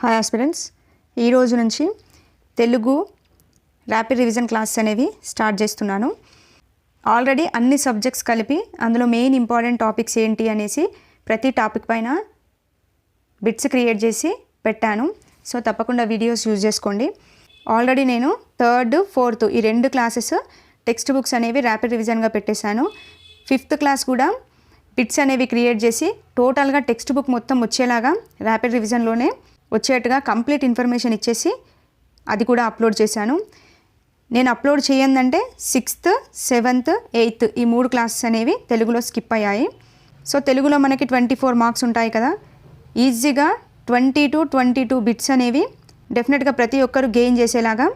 Hi aspirants, ఈ రోజు నుంచి తెలుగు ర్యాపిడ్ రివిజన్ క్లాసెస్ అనేవి స్టార్ట్ చేస్తున్నాను. ఆల్రెడీ అన్ని సబ్జెక్ట్స్ కలిపి అందులో మెయిన్ ఇంపార్టెంట్ టాపిక్స్ ఏంటి అనేసి ప్రతి టాపిక్ పైన బిట్స్ క్రియేట్ చేసి పెట్టాను. సో తప్పకుండా వీడియోస్ యూజ్ చేసుకోండి. ఆల్రెడీ నేను థర్డ్, ఫోర్త్ ఈ రెండు క్లాసెస్ టెక్స్ట్ బుక్స్ అనేవి ర్యాపిడ్ రివిజన్గా పెట్టేశాను. ఫిఫ్త్ క్లాస్ కూడా బిట్స్ అనేవి క్రియేట్ చేసి టోటల్గా టెక్స్ట్ బుక్ మొత్తం వచ్చేలాగా ర్యాపిడ్ రివిజన్లోనే వచ్చేట్టుగా కంప్లీట్ ఇన్ఫర్మేషన్ ఇచ్చేసి అది కూడా అప్లోడ్ చేశాను. నేను అప్లోడ్ చేయందంటే 6th, 7th, 8th ఈ 3 క్లాసెస్ అనేవి తెలుగులో స్కిప్ అయ్యాయి. సో తెలుగులో మనకి 24 మార్క్స్ ఉంటాయి కదా, ఈజీగా 22 బిట్స్ అనేవి డెఫినెట్గా ప్రతి ఒక్కరు గెయిన్ చేసేలాగా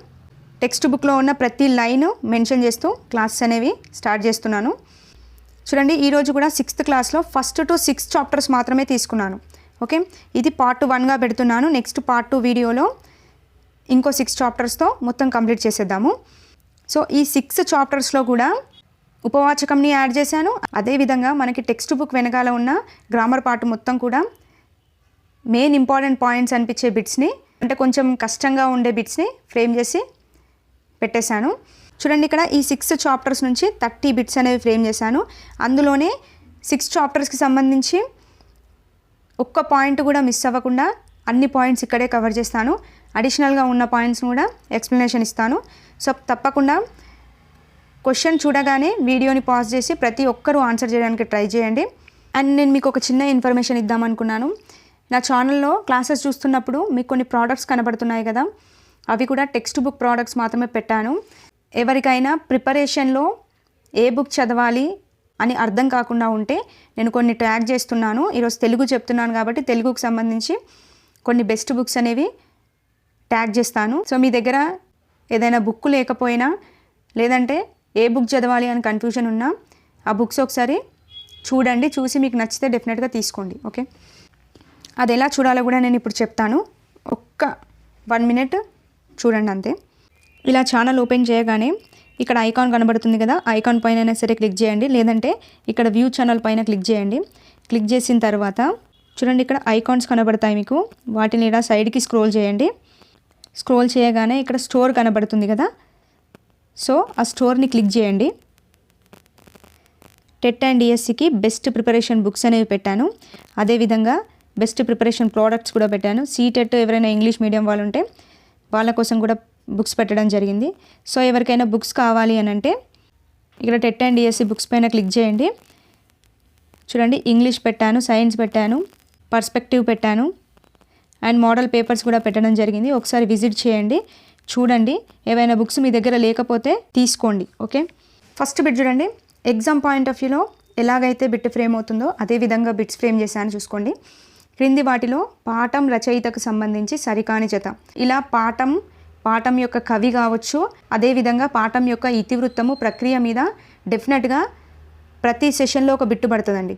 టెక్స్ట్ బుక్లో ఉన్న ప్రతి లైన్ మెన్షన్ చేస్తూ క్లాసెస్ అనేవి స్టార్ట్ చేస్తున్నాను. చూడండి, ఈరోజు కూడా 6th క్లాస్లో ఫస్ట్ టు 6 చాప్టర్స్ మాత్రమే తీసుకున్నాను. ఓకే, ఇది పార్ట్ 1గా పెడుతున్నాను. నెక్స్ట్ పార్ట్ 2 వీడియోలో ఇంకో 6 చాప్టర్స్తో మొత్తం కంప్లీట్ చేసేద్దాము. సో ఈ 6 చాప్టర్స్లో కూడా ఉపవాచకంని యాడ్ చేశాను. అదేవిధంగా మనకి టెక్స్ట్ బుక్ వెనకాల ఉన్న గ్రామర్ పార్ట్ మొత్తం కూడా మెయిన్ ఇంపార్టెంట్ పాయింట్స్ అనిపించే బిట్స్ని, అంటే కొంచెం కష్టంగా ఉండే బిట్స్ని ఫ్రేమ్ చేసి పెట్టేశాను. చూడండి, ఇక్కడ ఈ 6 చాప్టర్స్ నుంచి 30 బిట్స్ అనేవి ఫ్రేమ్ చేశాను. అందులోనే 6 చాప్టర్స్కి సంబంధించి ఒక్క పాయింట్ కూడా మిస్ అవ్వకుండా అన్ని పాయింట్స్ ఇక్కడే కవర్ చేస్తాను. అడిషనల్గా ఉన్న పాయింట్స్ని కూడా ఎక్స్ప్లెనేషన్ ఇస్తాను. సో తప్పకుండా క్వశ్చన్ చూడగానే వీడియోని పాజ్ చేసి ప్రతి ఒక్కరూ ఆన్సర్ చేయడానికి ట్రై చేయండి. అండ్ నేను మీకు ఒక చిన్న ఇన్ఫర్మేషన్ ఇద్దామనుకున్నాను. నా ఛానల్లో క్లాసెస్ చూస్తున్నప్పుడు మీకు కొన్ని ప్రోడక్ట్స్ కనబడుతున్నాయి కదా, అవి కూడా టెక్స్ట్ బుక్ ప్రోడక్ట్స్ మాత్రమే పెట్టాను. ఎవరికైనా ప్రిపరేషన్లో ఏ బుక్ చదవాలి అని అర్థం కాకుండా ఉంటే నేను కొన్ని ట్యాగ్ చేస్తున్నాను. ఈరోజు తెలుగు చెప్తున్నాను కాబట్టి తెలుగుకు సంబంధించి కొన్ని బెస్ట్ బుక్స్ అనేవి ట్యాగ్ చేస్తాను. సో మీ దగ్గర ఏదైనా బుక్ లేకపోయినా, లేదంటే ఏ బుక్ చదవాలి అని కన్ఫ్యూజన్ ఉన్నా ఆ బుక్స్ ఒకసారి చూడండి. చూసి మీకు నచ్చితే డెఫినెట్గా తీసుకోండి. ఓకే, అది ఎలా చూడాలో కూడా నేను ఇప్పుడు చెప్తాను. ఒక్క 1 minute చూడండి అంతే. ఇలా ఛానల్ ఓపెన్ చేయగానే ఇక్కడ ఐకాన్ కనబడుతుంది కదా, ఐకాన్ పైన అయినా సరే క్లిక్ చేయండి, లేదంటే ఇక్కడ వ్యూ ఛానల్ పైన క్లిక్ చేయండి. క్లిక్ చేసిన తర్వాత చూడండి, ఇక్కడ ఐకాన్స్ కనబడతాయి మీకు. వాటిని ఇలా సైడ్కి స్క్రోల్ చేయండి. స్క్రోల్ చేయగానే ఇక్కడ స్టోర్ కనబడుతుంది కదా, సో ఆ స్టోర్ని క్లిక్ చేయండి. టెట్ అండ్ డిఎస్సికి బెస్ట్ ప్రిపరేషన్ బుక్స్ అనేవి పెట్టాను. అదేవిధంగా బెస్ట్ ప్రిపరేషన్ ప్రోడక్ట్స్ కూడా పెట్టాను. సీటెట్ ఎవరైనా ఇంగ్లీష్ మీడియం వాళ్ళు ఉంటే వాళ్ళ కోసం కూడా బుక్స్ పెట్టడం జరిగింది. సో ఎవరికైనా బుక్స్ కావాలి అని అంటే ఇక్కడ టెట్ అండ్ డిఎస్సి బుక్స్ పైన క్లిక్ చేయండి. చూడండి, ఇంగ్లీష్ పెట్టాను, సైన్స్ పెట్టాను, పర్స్పెక్టివ్ పెట్టాను, అండ్ మోడల్ పేపర్స్ కూడా పెట్టడం జరిగింది. ఒకసారి విజిట్ చేయండి, చూడండి. ఏవైనా బుక్స్ మీ దగ్గర లేకపోతే తీసుకోండి. ఓకే, ఫస్ట్ బిట్ చూడండి. ఎగ్జామ్ పాయింట్ ఆఫ్ వ్యూలో ఎలాగైతే బిట్ ఫ్రేమ్ అవుతుందో అదేవిధంగా బిట్స్ ఫ్రేమ్ చేశాను. చూసుకోండి, క్రింది వాటిలో పాఠం రచయితకు సంబంధించి సరికాని జత. ఇలా పాఠం యొక్క కవి కావచ్చు, అదేవిధంగా పాఠం యొక్క ఇతివృత్తము, ప్రక్రియ మీద డెఫినెట్గా ప్రతి సెషన్లో ఒక బిట్టు పడుతుందండి.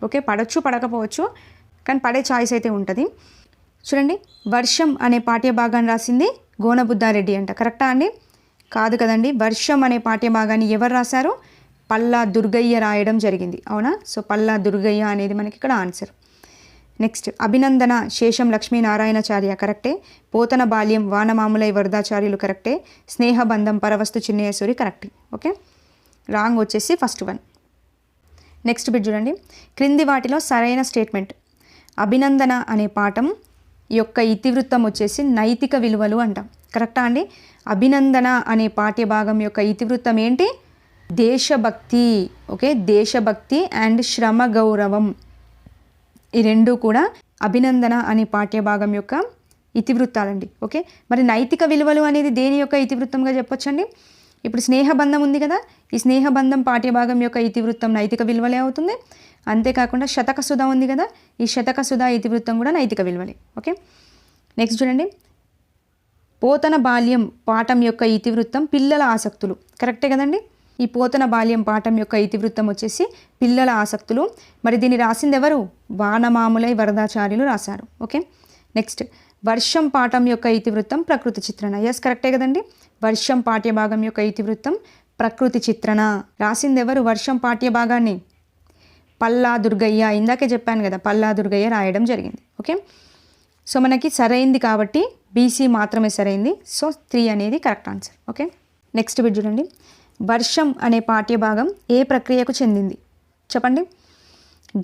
ఓకే, పడవచ్చు పడకపోవచ్చు, కానీ పడే ఛాయిస్ అయితే ఉంటుంది. చూడండి, వర్షం అనే పాఠ్య భాగాన్ని రాసింది గోనబుద్ధారెడ్డి అంట. కరెక్టా అండి? కాదు కదండి. వర్షం అనే పాఠ్య భాగాన్ని ఎవరు రాశారు? పల్లా దుర్గయ్య రాయడం జరిగింది. అవునా? సో పల్లా దుర్గయ్య అనేది మనకి ఇక్కడ ఆన్సర్. నెక్స్ట్, అభినందన శేషం లక్ష్మీనారాయణాచార్య కరెక్టే. పోతన బాల్యం వానమాములై వరదాచార్యులు కరెక్టే. స్నేహబంధం పరవస్తు చిన్నయేశ్వరి కరెక్టే. ఓకే, రాంగ్ వచ్చేసి ఫస్ట్ 1. నెక్స్ట్ బిట్ చూడండి, క్రింది వాటిలో సరైన స్టేట్మెంట్. అభినందన అనే పాఠం యొక్క ఇతివృత్తం వచ్చేసి నైతిక విలువలు అంట. కరెక్టా అండి? అభినందన అనే పాఠ్య భాగం యొక్క ఇతివృత్తం ఏంటి? దేశభక్తి. ఓకే, దేశభక్తి అండ్ శ్రమ గౌరవం, ఈ రెండు కూడా అభినందన అనే పాఠ్యభాగం యొక్క ఇతివృత్తాలండి. ఓకే, మరి నైతిక విలువలు అనేది దేని యొక్క ఇతివృత్తంగా చెప్పొచ్చండి? ఇప్పుడు స్నేహబంధం ఉంది కదా, ఈ స్నేహబంధం పాఠ్యభాగం యొక్క ఇతివృత్తం నైతిక విలువలే అవుతుంది. అంతేకాకుండా శతకసుధ ఉంది కదా, ఈ శతకసుధ ఇతివృత్తం కూడా నైతిక విలువలే. ఓకే, నెక్స్ట్ చూడండి, పోతన బాల్యం పాఠం యొక్క ఇతివృత్తం పిల్లల ఆసక్తులు. కరెక్టే కదండి. ఈ పోతన బాల్యం పాఠం యొక్క ఇతివృత్తం వచ్చేసి పిల్లల ఆసక్తులు. మరి దీన్ని రాసింది ఎవరు? వానమాములై వరదాచార్యులు రాశారు. ఓకే, నెక్స్ట్, వర్షం పాఠం యొక్క ఇతివృత్తం ప్రకృతి చిత్రణ. ఎస్, కరెక్టే కదండి. వర్షం పాఠ్యభాగం యొక్క ఇతివృత్తం ప్రకృతి చిత్రణ. రాసింది ఎవరు వర్షం పాఠ్యభాగాన్ని? పల్లా దుర్గయ్య. ఇందాకే చెప్పాను కదా, పల్లా దుర్గయ్య రాయడం జరిగింది. ఓకే, సో మనకి సరైంది కాబట్టి బీసీ మాత్రమే సరైంది. సో 3 అనేది correct answer. Okay, next bit చూడండి. వర్షం అనే పాఠ్యభాగం ఏ ప్రక్రియకు చెందింది చెప్పండి.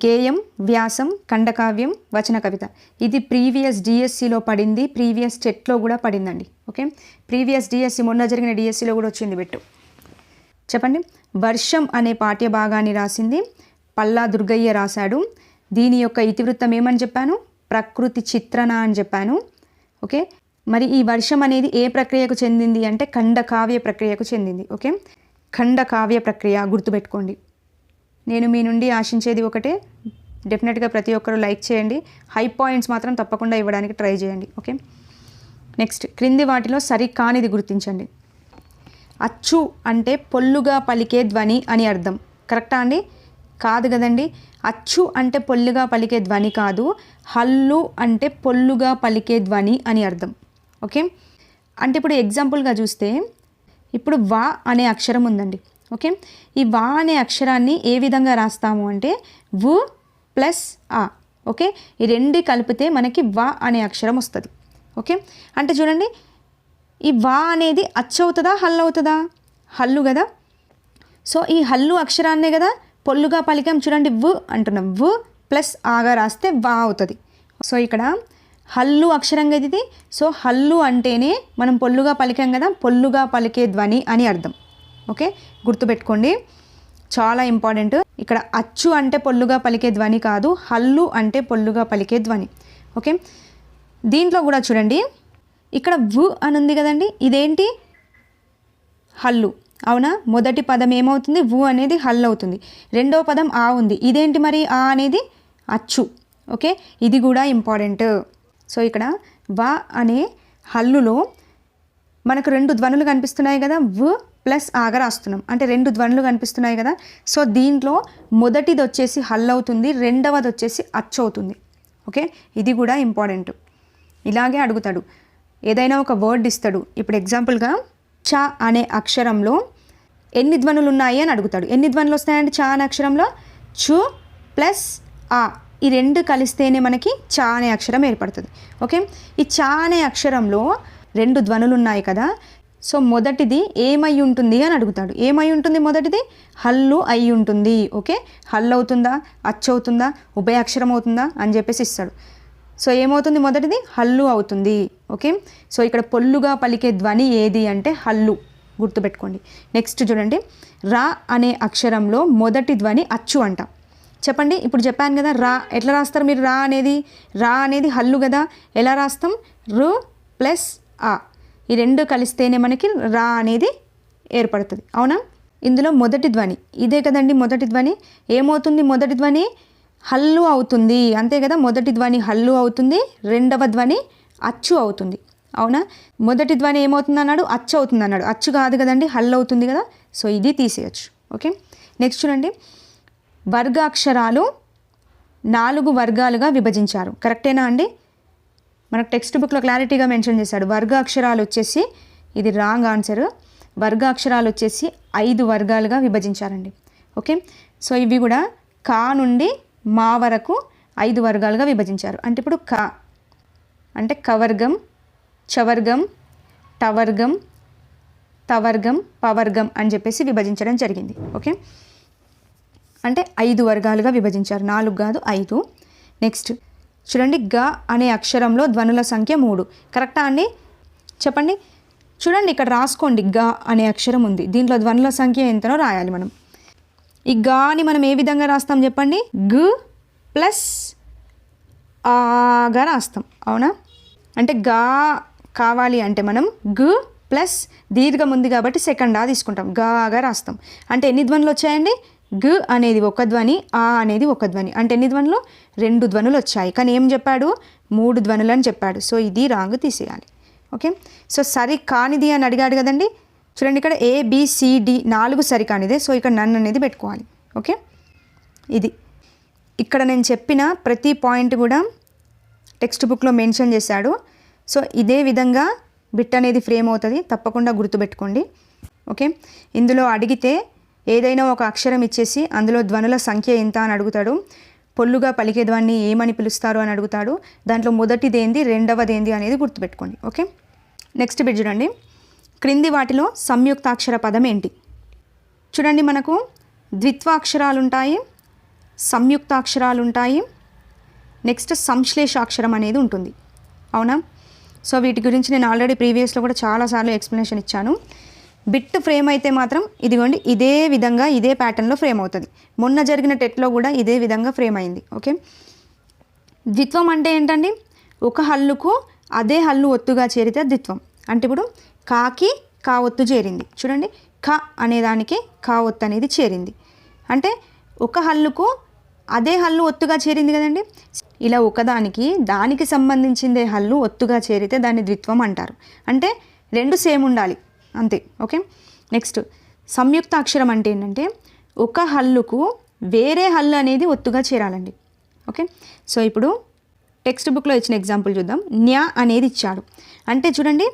గేయం, వ్యాసం, ఖండకావ్యం, వచన కవిత. ఇది ప్రీవియస్ డిఎస్సిలో పడింది, ప్రీవియస్ టెట్లో కూడా పడిందండి. ఓకే, ప్రీవియస్ డిఎస్సి మొన్న జరిగిన డిఎస్సిలో కూడా వచ్చింది బిట్టు. చెప్పండి. వర్షం అనే పాఠ్యభాగాన్ని రాసింది పల్లా దుర్గయ్య రాశాడు. దీని యొక్క ఇతివృత్తం ఏమని చెప్పాను, ప్రకృతి చిత్రణ అని చెప్పాను. ఓకే, మరి ఈ వర్షం అనేది ఏ ప్రక్రియకు చెందింది అంటే ఖండకావ్య ప్రక్రియకు చెందింది. ఓకే, ఖండకావ్య ప్రక్రియ గుర్తుపెట్టుకోండి. నేను మీ నుండి ఆశించేది ఒకటే, డెఫినెట్గా ప్రతి ఒక్కరు లైక్ చేయండి, హై పాయింట్స్ మాత్రం తప్పకుండా ఇవ్వడానికి ట్రై చేయండి. ఓకే, నెక్స్ట్ క్రింది వాటిలో సరికానిది గుర్తించండి. అచ్చు అంటే పొల్లుగా పలికే ధ్వని అని అర్థం. కరెక్టా అండి? కాదు కదండి. అచ్చు అంటే పొల్లుగా పలికే ధ్వని కాదు, హల్లు అంటే పొల్లుగా పలికే ధ్వని అని అర్థం. ఓకే, అంటే ఇప్పుడు ఎగ్జాంపుల్గా చూస్తే ఇప్పుడు వా అనే అక్షరం ఉందండి. ఓకే, ఈ వా అనే అక్షరాన్ని ఏ విధంగా రాస్తాము అంటే వు ప్లస్ ఆ. ఓకే, ఈ రెండు కలిపితే మనకి వా అనే అక్షరం వస్తుంది. ఓకే, అంటే చూడండి, ఈ వా అనేది అచ్చు అవుతుందా హల్లు అవుతుందా? హల్లు కదా. సో ఈ హల్లు అక్షరాన్నే కదా పొల్లుగా పలికాం. చూడండి, వు అంటున్నాం, వు ప్లస్ ఆగా రాస్తే వా అవుతుంది. సో ఇక్కడ హల్లు అక్షరం కదా ఇది. సో హల్లు అంటేనే మనం పొల్లుగా పలికాం కదా, పొల్లుగా పలికే ధ్వని అని అర్థం. ఓకే, గుర్తుపెట్టుకోండి, చాలా ఇంపార్టెంట్. ఇక్కడ అచ్చు అంటే పొల్లుగా పలికే ధ్వని కాదు, హల్లు అంటే పొల్లుగా పలికే ధ్వని. ఓకే, దీంట్లో కూడా చూడండి, ఇక్కడ వు అని ఉంది కదండి, ఇదేంటి హల్లు అవునా. మొదటి పదం ఏమవుతుంది, వు అనేది హల్లు అవుతుంది. రెండవ పదం ఆ ఉంది, ఇదేంటి మరి ఆ అనేది అచ్చు. ఓకే, ఇది కూడా ఇంపార్టెంట్. సో ఇక్కడ వా అనే హల్లులో మనకు 2 ధ్వనులు కనిపిస్తున్నాయి కదా, వు ప్లస్ ఆగా రాస్తున్నాం అంటే 2 ధ్వనులు కనిపిస్తున్నాయి కదా. సో దీంట్లో మొదటిది వచ్చేసి హల్లు అవుతుంది, రెండవది వచ్చేసి అచ్చు అవుతుంది. ఓకే, ఇది కూడా ఇంపార్టెంట్. ఇలాగే అడుగుతాడు, ఏదైనా ఒక వర్డ్ ఇస్తాడు. ఇప్పుడు ఎగ్జాంపుల్గా చ అనే అక్షరంలో ఎన్ని ధ్వనులు ఉన్నాయి అని అడుగుతాడు. ఎన్ని ధ్వనులు వస్తాయంటే చ అనే అక్షరంలో చు ప్లస్ ఆ, ఈ 2 కలిస్తేనే మనకి చ అనే అక్షరం ఏర్పడుతుంది. ఓకే, ఈ చ అనే అక్షరంలో 2 ధ్వనులు ఉన్నాయి కదా. సో మొదటిది ఏమై ఉంటుంది అని అడుగుతాడు. ఏమై ఉంటుంది మొదటిది? హల్లు అయి ఉంటుంది. ఓకే, హల్లు అవుతుందా, అచ్చు అవుతుందా, ఉభయాక్షరం అవుతుందా అని చెప్పేసి ఇస్తాడు. సో ఏమవుతుంది మొదటిది? హల్లు అవుతుంది. ఓకే, సో ఇక్కడ పొల్లుగా పలికే ధ్వని ఏది అంటే హల్లు, గుర్తుపెట్టుకోండి. నెక్స్ట్ చూడండి, రా అనే అక్షరంలో మొదటి ధ్వని అచ్చు అంట. చెప్పండి, ఇప్పుడు చెప్పాను కదా రా ఎట్లా రాస్తారు మీరు? రా అనేది హల్లు కదా, ఎలా రాస్తాం? రు ప్లస్ ఆ, ఈ 2 కలిస్తేనే మనకి రా అనేది ఏర్పడుతుంది. అవునా, ఇందులో మొదటి ధ్వని ఇదే కదండి. మొదటి ధ్వని ఏమవుతుంది? మొదటి ధ్వని హల్లు అవుతుంది, అంతే కదా. మొదటి ధ్వని హల్లు అవుతుంది, రెండవ ధ్వని అచ్చు అవుతుంది. అవునా, మొదటి ధ్వని ఏమవుతుంది అన్నాడు? అచ్చు అవుతుంది అన్నాడు. అచ్చు కాదు కదండి, హల్లు అవుతుంది కదా. సో ఇది తీసేయచ్చు. ఓకే, నెక్స్ట్ చూడండి, వర్గాక్షరాలు 4 వర్గాలుగా విభజించారు. కరెక్టేనా అండి? మనకు టెక్స్ట్ బుక్లో క్లారిటీగా మెన్షన్ చేశాడు. వర్గాక్షరాలు వచ్చేసి, ఇది రాంగ్ ఆన్సర్. వర్గాక్షరాలు వచ్చేసి 5 వర్గాలుగా విభజించారండి. ఓకే, సో ఇవి కూడా కా నుండి మా వరకు 5 వర్గాలుగా విభజించారు. అంటే ఇప్పుడు క అంటే కవర్గం, చవర్గం, టవర్గం, తవర్గం, పవర్గం అని చెప్పేసి విభజించడం జరిగింది. ఓకే, అంటే 5 వర్గాలుగా విభజించారు, 4 కాదు 5. నెక్స్ట్ చూడండి, గ అనే అక్షరంలో ధ్వనుల సంఖ్య 3. కరెక్టా అండి? చెప్పండి. చూడండి ఇక్కడ రాసుకోండి, గ అనే అక్షరం ఉంది, దీంట్లో ధ్వనుల సంఖ్య ఎంతనో రాయాలి మనం. ఈ గాని మనం ఏ విధంగా రాస్తాం చెప్పండి? గ్ ప్లస్ ఆగా రాస్తాం. అవునా, అంటే గా కావాలి అంటే మనం గ్ ప్లస్ దీర్ఘం ఉంది కాబట్టి సెకండ్ ఆ తీసుకుంటాం, గాగా రాస్తాం. అంటే ఎన్ని ధ్వనులు వచ్చాయండి? గ్ అనేది ఒక ధ్వని, ఆ అనేది ఒక ధ్వని. అంటే ఎన్ని ధ్వనులు? 2 ధ్వనులు వచ్చాయి. కానీ ఏం చెప్పాడు? 3 ధ్వనులు అని చెప్పాడు. సో ఇది రాంగ్ తీసేయాలి. ఓకే, సో సరి కానిది అని అడిగాడు కదండి. చూడండి ఇక్కడ ABCD 4 సరికానిదే. సో ఇక్కడ నన్ను అనేది పెట్టుకోవాలి. ఓకే, ఇది ఇక్కడ నేను చెప్పిన ప్రతి పాయింట్ కూడా టెక్స్ట్ బుక్లో మెన్షన్ చేశాడు. సో ఇదే విధంగా బిట్ అనేది ఫ్రేమ్ అవుతుంది, తప్పకుండా గుర్తుపెట్టుకోండి. ఓకే, ఇందులో అడిగితే ఏదైనా ఒక అక్షరం ఇచ్చేసి అందులో ధ్వనుల సంఖ్య ఎంత అని అడుగుతాడు. పొల్లుగా పలికేదాన్ని ఏమని పిలుస్తారు అని అడుగుతాడు. దాంట్లో మొదటిదేంది రెండవదేంది అనేది గుర్తుపెట్టుకోండి. ఓకే, నెక్స్ట్ బిట్ చూడండి. క్రింది వాటిలో సంయుక్తాక్షర పదం ఏంటి? చూడండి, మనకు ద్విత్వాక్షరాలు ఉంటాయి, సంయుక్తాక్షరాలు ఉంటాయి, నెక్స్ట్ సంశ్లేషాక్షరం అనేది ఉంటుంది. అవునా? సో వీటి గురించి నేను ఆల్రెడీ ప్రీవియస్లో కూడా చాలాసార్లు ఎక్స్ప్లెనేషన్ ఇచ్చాను. బిట్ ఫ్రేమ్ అయితే మాత్రం ఇదిగోండి ఇదే విధంగా ఇదే ప్యాటర్న్లో ఫ్రేమ్ అవుతుంది. మొన్న జరిగిన టెట్లో కూడా ఇదే విధంగా ఫ్రేమ్ అయింది. ఓకే, ద్విత్వం అంటే ఏంటండి? ఒక హల్లుకు అదే హల్లు ఒత్తుగా చేరితే ద్విత్వం. అంటే ఇప్పుడు కాకి కా ఒత్తు చేరింది. చూడండి, క అనేదానికి కా ఒత్తు అనేది చేరింది. అంటే ఒక హల్లుకు అదే హల్లు ఒత్తుగా చేరింది కదండి. ఇలా ఒకదానికి దానికి సంబంధించిందే హల్లు ఒత్తుగా చేరితే దాన్ని ద్విత్వం అంటారు. అంటే రెండు సేమ్ ఉండాలి అంతే. ఓకే, నెక్స్ట్ సంయుక్తాక్షరం అంటే ఏంటంటే ఒక హల్లుకు వేరే హల్లు అనేది ఒత్తుగా చేరాలండి. ఓకే, సో ఇప్పుడు టెక్స్ట్ బుక్లో ఇచ్చిన ఎగ్జాంపుల్ చూద్దాం. న్యా అనేది ఇచ్చాడు. అంటే చూడండి,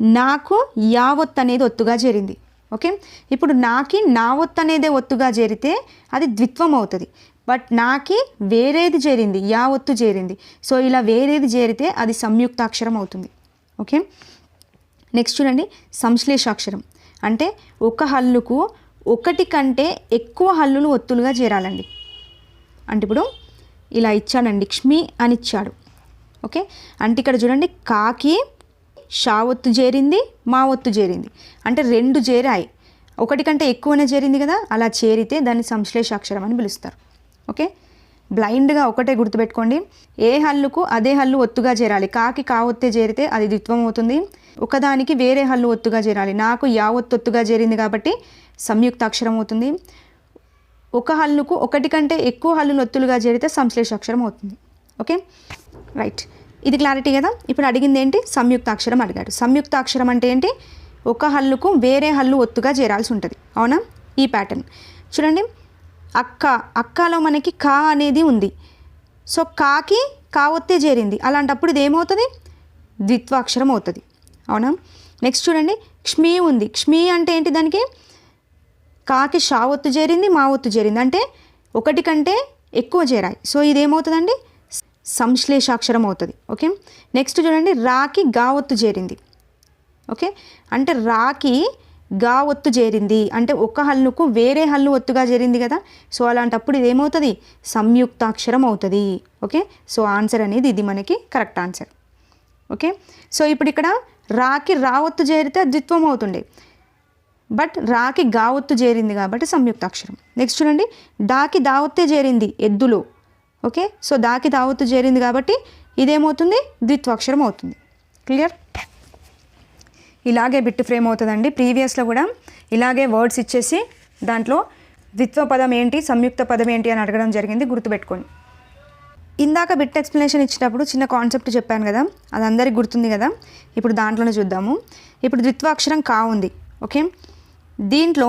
నాకు యావత్ అనేది ఒత్తుగా చేరింది. ఓకే, ఇప్పుడు నాకి నా ఒత్తు అనేది ఒత్తుగా చేరితే అది ద్విత్వం అవుతుంది. బట్ నాకి వేరేది చేరింది, యా ఒత్తు చేరింది. సో ఇలా వేరేది చేరితే అది సంయుక్తాక్షరం అవుతుంది. ఓకే, నెక్స్ట్ చూడండి, సంశ్లేషాక్షరం అంటే ఒక హల్లుకు ఒకటి కంటే ఎక్కువ హల్లులు ఒత్తులుగా చేరాలండి. అంటే ఇప్పుడు ఇలా ఇచ్చాడండి, క్ష్మి అని ఇచ్చాడు. ఓకే, అంటే ఇక్కడ చూడండి, కాకి షా ఒత్తు చేరింది, మా ఒత్తు చేరింది. అంటే రెండు చేరాయి, ఒకటి కంటే ఎక్కువనే చేరింది కదా. అలా చేరితే దాన్ని సంశ్లేషాక్షరం అని పిలుస్తారు. ఓకే, బ్లైండ్గా ఒకటే గుర్తుపెట్టుకోండి, ఏ హల్లుకు అదే హల్లు ఒత్తుగా చేరాలి. కాకి కా ఒత్తే చేరితే అది ద్విత్వం అవుతుంది. ఒకదానికి వేరే హల్లు ఒత్తుగా చేరాలి. నాకు యా ఒత్తు ఒత్తుగా చేరింది కాబట్టి సంయుక్తాక్షరం అవుతుంది. ఒక హల్లుకు ఒకటి కంటే ఎక్కువ హల్లులు ఒత్తులుగా చేరితే సంశ్లేషాక్షరం అవుతుంది. ఓకే, రైట్, ఇది క్లారిటీ కదా. ఇప్పుడు అడిగింది ఏంటి? సంయుక్తాక్షరం అడిగాడు. సంయుక్తాక్షరం అంటే ఏంటి? ఒక హల్లుకు వేరే హల్లు ఒత్తుగా చేరాల్సి ఉంటుంది. అవునా? ఈ ప్యాటర్న్ చూడండి, అక్కలో మనకి కా అనేది ఉంది. సో కాకి కా ఒత్తే చేరింది. అలాంటప్పుడు ఇది ఏమవుతుంది? ద్విత్వాక్షరం అవుతుంది. అవునా? నెక్స్ట్ చూడండి, క్ష్మి ఉంది. క్ష్మి అంటే ఏంటి? దానికి కాకి షా ఒత్తు చేరింది, మా ఒత్తు చేరింది. అంటే ఒకటి కంటే ఎక్కువ చేరాయి. సో ఇదేమవుతుందండి? సంశ్లేషాక్షరం అవుతుంది. ఓకే, నెక్స్ట్ చూడండి, రాకి గా ఒత్తు చేరింది. ఓకే, అంటే రాకి గా ఒత్తు చేరింది అంటే ఒక హల్లుకు వేరే హల్లు ఒత్తుగా చేరింది కదా. సో అలాంటప్పుడు ఇదేమవుతుంది? సంయుక్తాక్షరం అవుతుంది. ఓకే, సో ఆన్సర్ అనేది ఇది మనకి కరెక్ట్ ఆన్సర్. ఓకే, సో ఇప్పుడు ఇక్కడ రాకి రా ఒత్తు చేరితే ద్విత్వం అవుతుండే, బట్ రాకి గా ఒత్తు చేరింది కాబట్టి సంయుక్తాక్షరం. నెక్స్ట్ చూడండి, డాకి దా ఒత్తే చేరింది ఎద్దులో. ఓకే, సో దాకి దా ఒత్తు చేరింది కాబట్టి ఇదేమవుతుంది? ద్విత్వాక్షరం అవుతుంది. క్లియర్? ఇలాగే బిట్ ఫ్రేమ్ అవుతుందండి. ప్రీవియస్లో కూడా ఇలాగే వర్డ్స్ ఇచ్చేసి దాంట్లో ద్విత్వ పదం ఏంటి, సంయుక్త పదం ఏంటి అని అడగడం జరిగింది. గుర్తుపెట్టుకోండి. ఇందాక బిట్ ఎక్స్ప్లెనేషన్ ఇచ్చినప్పుడు చిన్న కాన్సెప్ట్ చెప్పాను కదా, అది అందరికి గుర్తుంది కదా. ఇప్పుడు దాంట్లోనే చూద్దాము. ఇప్పుడు ద్విత్వాక్షరం కా ఉంది. ఓకే, దీంట్లో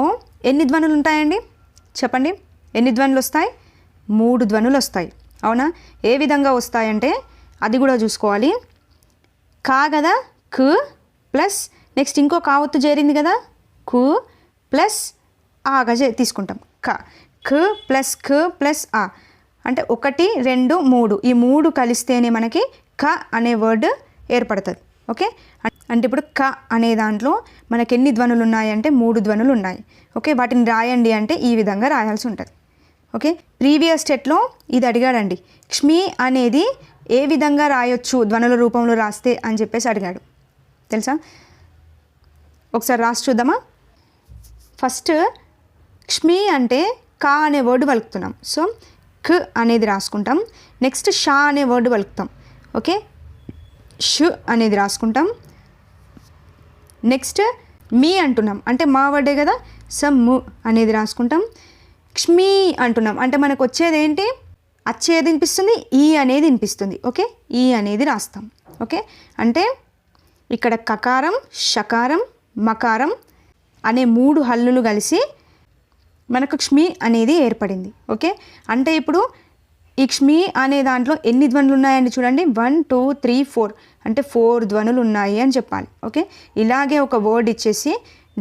ఎన్ని ధ్వనులు ఉంటాయండి? చెప్పండి, ఎన్ని ధ్వనులు వస్తాయి? 3 ధ్వనులు వస్తాయి. అవునా? ఏ విధంగా వస్తాయంటే అది కూడా చూసుకోవాలి. కా కదా, కు ప్లస్ నెక్స్ట్ ఇంకో కావత్తు చేరింది కదా, కు ప్లస్ ఆగా తీసుకుంటాం. క ప్లస్ ఆ అంటే 1 2 3 ఈ 3 కలిస్తేనే మనకి క అనే వర్డ్ ఏర్పడుతుంది. ఓకే, అంటే ఇప్పుడు క అనే దాంట్లో మనకి ఎన్ని ధ్వనులు ఉన్నాయంటే 3 ధ్వనులు ఉన్నాయి. ఓకే, వాటిని రాయండి అంటే ఈ విధంగా రాయాల్సి ఉంటుంది. ఓకే, ప్రీవియస్ స్టెట్లో ఇది అడిగాడండి, క్ష్మి అనేది ఏ విధంగా రాయొచ్చు ధ్వనుల రూపంలో రాస్తే అని చెప్పేసి అడిగాడు. తెలుసా? ఒకసారి రాసి చూద్దామా? ఫస్ట్ క్ష్మి అంటే కా అనే వర్డ్ పలుకుతున్నాం. సో క్ అనేది రాసుకుంటాం. నెక్స్ట్ షా అనే వర్డ్ పలుకుతాం. ఓకే, షు అనేది రాసుకుంటాం. నెక్స్ట్ మీ అంటున్నాం అంటే మా వర్డే కదా, సో ము అనేది రాసుకుంటాం. క్ష్మి అంటున్నాం అంటే మనకు వచ్చేది ఏంటి? అచ్చేది వినిపిస్తుంది, ఈ అనేది వినిపిస్తుంది. ఓకే, ఈ అనేది రాస్తాం. ఓకే, అంటే ఇక్కడ కకారం, షకారం, మకారం అనే 3 హల్లులు కలిసి మనకు క్ష్మి అనేది ఏర్పడింది. ఓకే, అంటే ఇప్పుడు ఈ క్ష్మి అనే దాంట్లో ఎన్ని ధ్వనులు ఉన్నాయండి? చూడండి, 1 2 3 4 అంటే 4 ధ్వనులు ఉన్నాయి అని చెప్పాలి. ఓకే, ఇలాగే ఒక వర్డ్ ఇచ్చేసి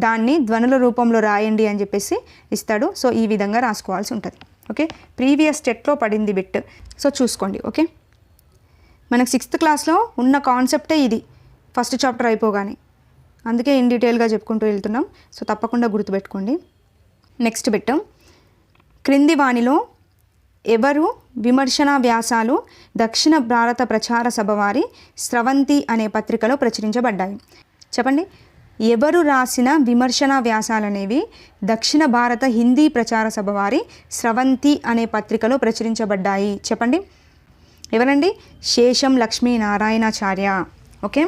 దాన్ని ధ్వనుల రూపంలో రాయండి అని చెప్పేసి ఇస్తాడు. సో ఈ విధంగా రాసుకోవాల్సి ఉంటుంది. ఓకే, ప్రీవియస్ టెట్లో పడింది బిట్. సో చూసుకోండి. ఓకే, మనకు 6th క్లాస్లో ఉన్న కాన్సెప్టే ఇది ఫస్ట్ చాప్టర్ అయిపోగానే, అందుకే ఇన్ డీటెయిల్గా చెప్పుకుంటూ వెళ్తున్నాం. సో తప్పకుండా గుర్తుపెట్టుకోండి. నెక్స్ట్ బిట్, క్రింది వాణిలో ఎవరు విమర్శనా వ్యాసాలు దక్షిణ భారత ప్రచార సభ వారి స్రవంతి అనే పత్రికలో ప్రచురించబడ్డాయి? చెప్పండి. ఎవరు రాసిన విమర్శనా వ్యాసాలనేవి దక్షిణ భారత హిందీ ప్రచార సభ వారి స్రవంతి అనే పత్రికలో ప్రచురించబడ్డాయి? చెప్పండి. ఎవరండి? శేషం లక్ష్మీనారాయణాచార్య. ఓకే,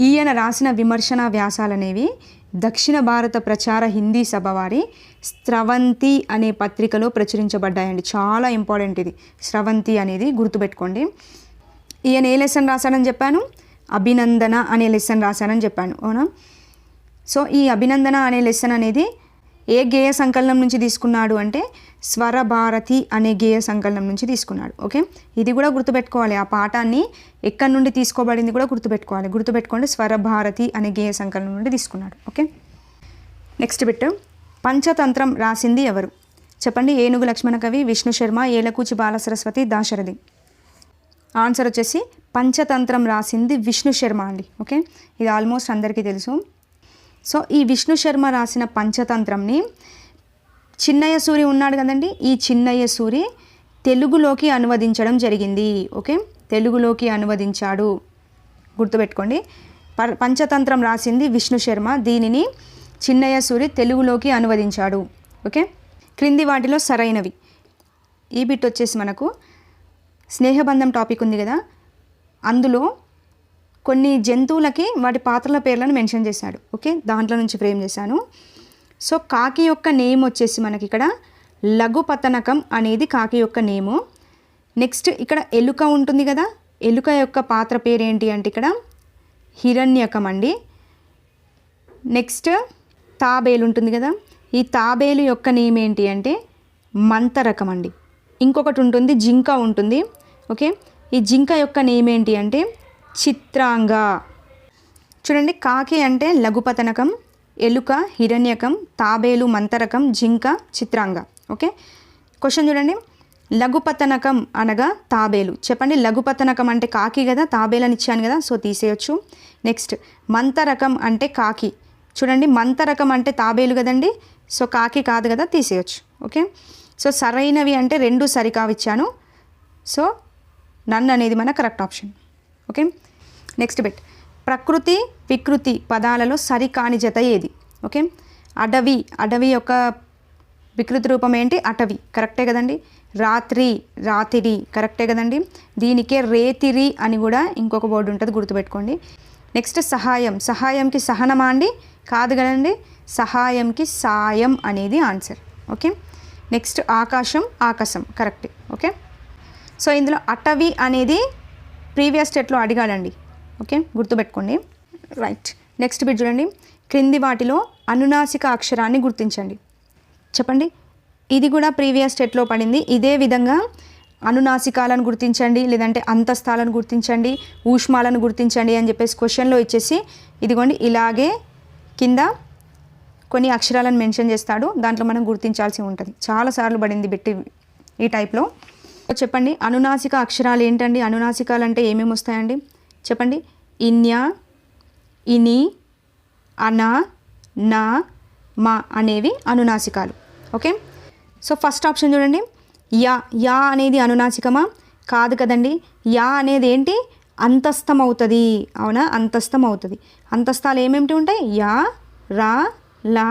ఈయన రాసిన విమర్శనా వ్యాసాలనేవి దక్షిణ భారత ప్రచార హిందీ సభ వారి స్రవంతి అనే పత్రికలో ప్రచురించబడ్డాయండి. చాలా ఇంపార్టెంట్ ఇది, స్రవంతి అనేది గుర్తుపెట్టుకోండి. ఈయన ఏ లెసన్ రాశాడని చెప్పాను? అభినందన అనే లెసన్ రాశానని చెప్పాను, అవునా? సో ఈ అభినందన అనే లెసన్ అనేది ఏ గేయ సంకలనం నుంచి తీసుకున్నాడు అంటే స్వరభారతి అనే గేయ సంకలనం నుంచి తీసుకున్నాడు. ఓకే, ఇది కూడా గుర్తుపెట్టుకోవాలి. ఆ పాఠాన్ని ఎక్కడి నుండి తీసుకోబడింది కూడా గుర్తుపెట్టుకోవాలి. గుర్తుపెట్టుకోండి, స్వరభారతి అనే గేయ సంకలనం నుండి తీసుకున్నాడు. ఓకే, నెక్స్ట్ బిట్, పంచతంత్రం రాసింది ఎవరు? చెప్పండి. ఏనుగు లక్ష్మణ కవి, విష్ణు శర్మ, ఏలకూచి బాలసరస్వతి, దాశరథి. ఆన్సర్ వచ్చేసి పంచతంత్రం రాసింది విష్ణు శర్మ అండి. ఓకే, ఇది ఆల్మోస్ట్ అందరికీ తెలుసు. సో ఈ విష్ణు శర్మ రాసిన పంచతంత్రంని చిన్నయ్య సూరి ఉన్నాడు కదండి, ఈ చిన్నయ్య సూరి తెలుగులోకి అనువదించడం జరిగింది. ఓకే, తెలుగులోకి అనువదించాడు, గుర్తుపెట్టుకోండి. పంచతంత్రం రాసింది విష్ణు శర్మ, దీనిని చిన్నయ్య సూరి తెలుగులోకి అనువదించాడు. ఓకే, క్రింది వాటిలో సరైనవి. ఈ బిట్ వచ్చేసి మనకు స్నేహబంధం టాపిక్ ఉంది కదా, అందులో కొన్ని జంతువులకి వాటి పాత్రల పేర్లను మెన్షన్ చేశాడు. ఓకే, దాంట్లో నుంచి ఫ్రేమ్ చేశాను. సో కాకి యొక్క నేమ్ వచ్చేసి మనకి ఇక్కడ లఘుపతనకం అనేది కాకి యొక్క నేము. నెక్స్ట్ ఇక్కడ ఎలుక ఉంటుంది కదా, ఎలుక యొక్క పాత్ర పేరు ఏంటి అంటే ఇక్కడ హిరణ్యకం అండి. నెక్స్ట్ తాబేలు ఉంటుంది కదా, ఈ తాబేలు యొక్క నేమ్ ఏంటి అంటే మంతరకం అండి. ఇంకొకటి ఉంటుంది జింక ఉంటుంది. ఓకే, ఈ జింక యొక్క నేమ్ ఏంటి అంటే చిత్రాంగ. చూడండి, కాకి అంటే లఘుపతనకం, ఎలుక హిరణ్యకం, తాబేలు మంతరకం, జింక చిత్రాంగ. ఓకే, క్వశ్చన్ చూడండి. లఘుపతనకం అనగా తాబేలు. చెప్పండి, లఘుపతనకం అంటే కాకి కదా, తాబేలు అని ఇచ్చాను కదా, సో తీసేయచ్చు. నెక్స్ట్ మంతరకం అంటే కాకి. చూడండి, మంతరకం అంటే తాబేలు కదండి, సో కాకి కాదు కదా, తీసేయచ్చు. ఓకే, సో సరైనవి అంటే రెండు సరికావు ఇచ్చాను. సో నన్ అనేది మన correct option. Okay, next bit, ప్రకృతి వికృతి పదాలలో సరికాని జత ఏది? ఓకే, అడవి, అడవి యొక్క వికృతి రూపం ఏంటి? అటవి, కరెక్టే కదండి. రాత్రి, రాతిరి, కరెక్టే కదండి. దీనికే రేతిరి అని కూడా ఇంకొక బోర్డు ఉంటుంది, గుర్తుపెట్టుకోండి. నెక్స్ట్ సహాయం, సహాయంకి సహనమా అండి? కాదు కదండి, సహాయంకి సాయం అనేది ఆన్సర్. ఓకే, నెక్స్ట్ ఆకాశం, ఆకాశం, కరెక్ట్. ఓకే, సో ఇందులో అటవి అనేది ప్రీవియస్ స్టేట్లో అడిగాడండి. ఓకే, గుర్తుపెట్టుకోండి. రైట్, నెక్స్ట్ బిట్ చూడండి. క్రింది వాటిలో అనునాసిక అక్షరాన్ని గుర్తించండి. చెప్పండి, ఇది కూడా ప్రీవియస్ స్టేట్లో పడింది. ఇదే విధంగా అనునాసికాలను గుర్తించండి, లేదంటే అంతస్తాలను గుర్తించండి, ఊష్మాలను గుర్తించండి అని చెప్పేసి క్వశ్చన్లో ఇచ్చేసి ఇదిగోండి ఇలాగే కింద కొన్ని అక్షరాలను మెన్షన్ చేస్తాడు, దాంట్లో మనం గుర్తించాల్సి ఉంటుంది. చాలాసార్లు పడింది బిట్ ఈ టైప్లో. చెప్పండి, అనునాసిక అక్షరాలు ఏంటండి? అనునాసికాలు అంటే ఏమేమి వస్తాయండి? చెప్పండి. ఇన్య, ఇని, అన, నా, మా అనేవి అనునాసికాలు. ఓకే, సో ఫస్ట్ ఆప్షన్ చూడండి. యా, యా అనేది అనునాసికమా? కాదు కదండి. యా అనేది ఏంటి? అంతస్థం అవుతుంది, అవునా? అంతస్థం అవుతుంది. అంతస్తాలు ఏమేమిటి ఉంటాయి? యా, రా, లా,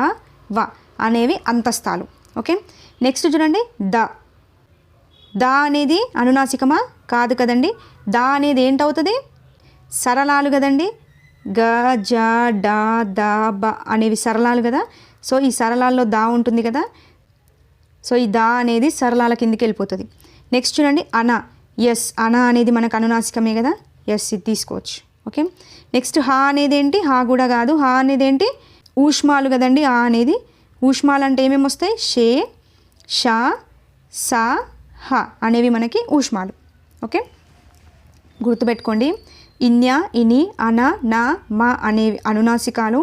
వ అనేవి అంతస్తాలు. ఓకే, నెక్స్ట్ చూడండి. ద, ద అనేది అనునాసికమా? కాదు కదండి. ద అనేది ఏంటవుతుంది? సరళాలు కదండి. గ, జ, డ, ద, బ అనేవి సరళాలు కదా. సో ఈ సరళాల్లో దా ఉంటుంది కదా, సో ఈ దా అనేది సరళాల కిందికి వెళ్ళిపోతుంది. నెక్స్ట్ చూడండి. అన, ఎస్, అన అనేది మనకు అనునాసికమే కదా, ఎస్ ఇది తీసుకోవచ్చు. ఓకే, నెక్స్ట్ హా అనేది ఏంటి? హా కూడా కాదు. హా అనేది ఏంటి? ఊష్మాలు కదండి. ఆ అనేది ఊష్మాలు అంటే ఏమేమి వస్తాయి? షే, షా, సా, హ అనేవి మనకి ఊష్మాలు. ఓకే, గుర్తుపెట్టుకోండి. ఇన్య, ఇని, అన, నా, మా అనేవి అనునాసికాలు.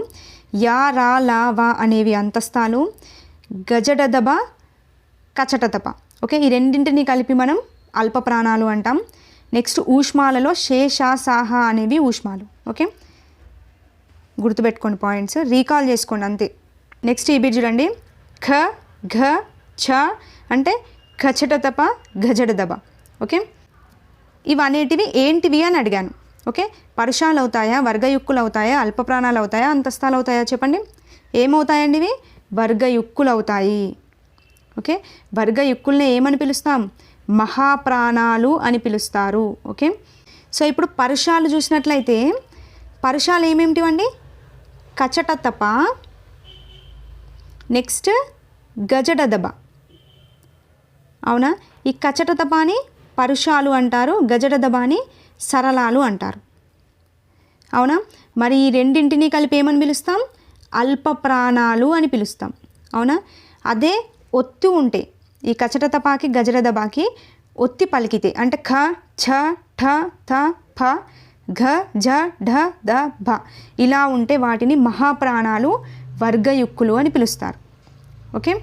యా, రా, లా, వా అనేవి అంతస్తాలు. గజడదబ, కచటతప. ఓకే, ఈ రెండింటిని కలిపి మనం అల్ప ప్రాణాలు అంటాం. నెక్స్ట్ ఊష్మాలలో శేష సాహ అనేవి ఊష్మాలు. ఓకే, గుర్తుపెట్టుకోండి పాయింట్స్, రీకాల్ చేసుకోండి అంతే. నెక్స్ట్ ఈ బిట్ చూడండి, ఖ ఘ ఛ అంటే ఖచటతప గజడదబ. ఓకే, ఇవి అనేటివి ఏంటివి అని అడిగాను. ఓకే, పరుషాలు అవుతాయా, వర్గయుక్కులు అవుతాయా, అల్ప ప్రాణాలు అవుతాయా, అంతస్తాలు అవుతాయా చెప్పండి. ఏమవుతాయండి ఇవి? వర్గయుక్కులు అవుతాయి. ఓకే, వర్గయుక్కుల్ని ఏమని పిలుస్తాం? మహాప్రాణాలు అని పిలుస్తారు. ఓకే, సో ఇప్పుడు పరుషాలు చూసినట్లయితే పరుషాలు ఏమేమిటివండి? కచటతప, నెక్స్ట్ గజడదబ. అవునా, ఈ కచటతపాని పరుషాలు అంటారు, గజడదబాని సరళాలు అంటారు. అవునా, మరి ఈ రెండింటినీ కలిపి ఏమని పిలుస్తాం? అల్ప ప్రాణాలు అని పిలుస్తాం. అవునా, అదే ఒత్తు ఉంటే ఈ కచటతపాకి గజడదబాకి ఒత్తి పలికితే అంటే ఖ ఛ ఠ థ ఫ ఘ ఝ ఢ ద భ ఇలా ఉంటే వాటిని మహాప్రాణాలు, వర్గయుక్కులు అని పిలుస్తారు. ఓకే,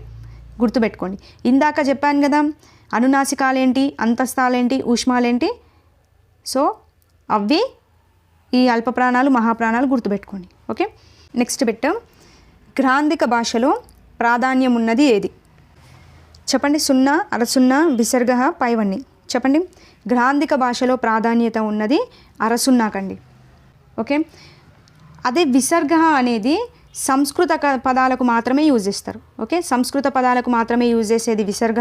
గుర్తుపెట్టుకోండి. ఇందాక చెప్పాను కదా అనునాసికాలేంటి, అంతస్తాలేంటి, ఊష్మాలేంటి. సో అవి ఈ అల్ప ప్రాణాలు, మహాప్రాణాలు గుర్తుపెట్టుకోండి. ఓకే, నెక్స్ట్ బిట్, గ్రాంధిక భాషలో ప్రాధాన్యం ఉన్నది ఏది చెప్పండి. 0, అరసున్న, విసర్గ, పైవన్నీ చెప్పండి. గ్రాంధిక భాషలో ప్రాధాన్యత ఉన్నది అరసున్నాకండి. ఓకే, అదే విసర్గ అనేది సంస్కృత పదాలకు మాత్రమే యూజ్ చేస్తారు. ఓకే, సంస్కృత పదాలకు మాత్రమే యూజ్ చేసేది విసర్గ.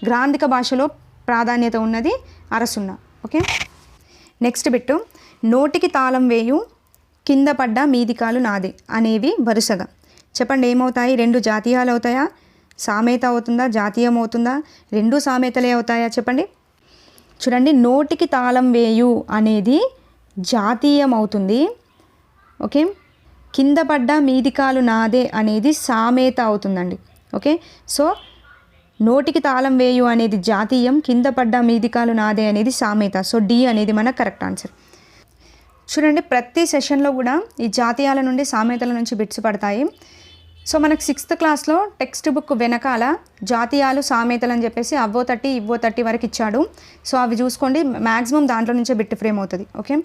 గ్రాంధిక భాషలో ప్రాధాన్యత ఉన్నది అరసున్న. ఓకే, నెక్స్ట్ బిట్టు, నోటికి తాళం వేయు, కింద పడ్డ మీదికాలు నాదే అనేవి వరుసగా చెప్పండి ఏమవుతాయి? 2 జాతీయాలు అవుతాయా, సామెత అవుతుందా, జాతీయం అవుతుందా, 2 సామెతలే అవుతాయా చెప్పండి. చూడండి, నోటికి తాళం వేయు అనేది జాతీయం అవుతుంది. ఓకే, కింద పడ్డ మీదికాలు నాదే అనేది సామెత అవుతుందండి. ఓకే, సో నోటికి తాళం వేయు అనేది జాతీయం, కింద పడ్డ మీదికాలు నాదే అనేది సామెత. సో డి అనేది మన కరెక్ట్ ఆన్సర్. చూడండి, ప్రతి సెషన్లో కూడా ఈ జాతీయాల నుండి సామెతల నుంచి బిట్స్ పడతాయి. సో మనకు 6th క్లాస్లో టెక్స్ట్ బుక్ వెనకాల జాతీయాలు, సామెతలు అని చెప్పేసి అవ్వో 30 ఇవ్వో 30 వరకు ఇచ్చాడు. సో అవి చూసుకోండి, మ్యాక్సిమం దాంట్లో నుంచే బిట్ ఫ్రేమ్ అవుతుంది. ఓకే,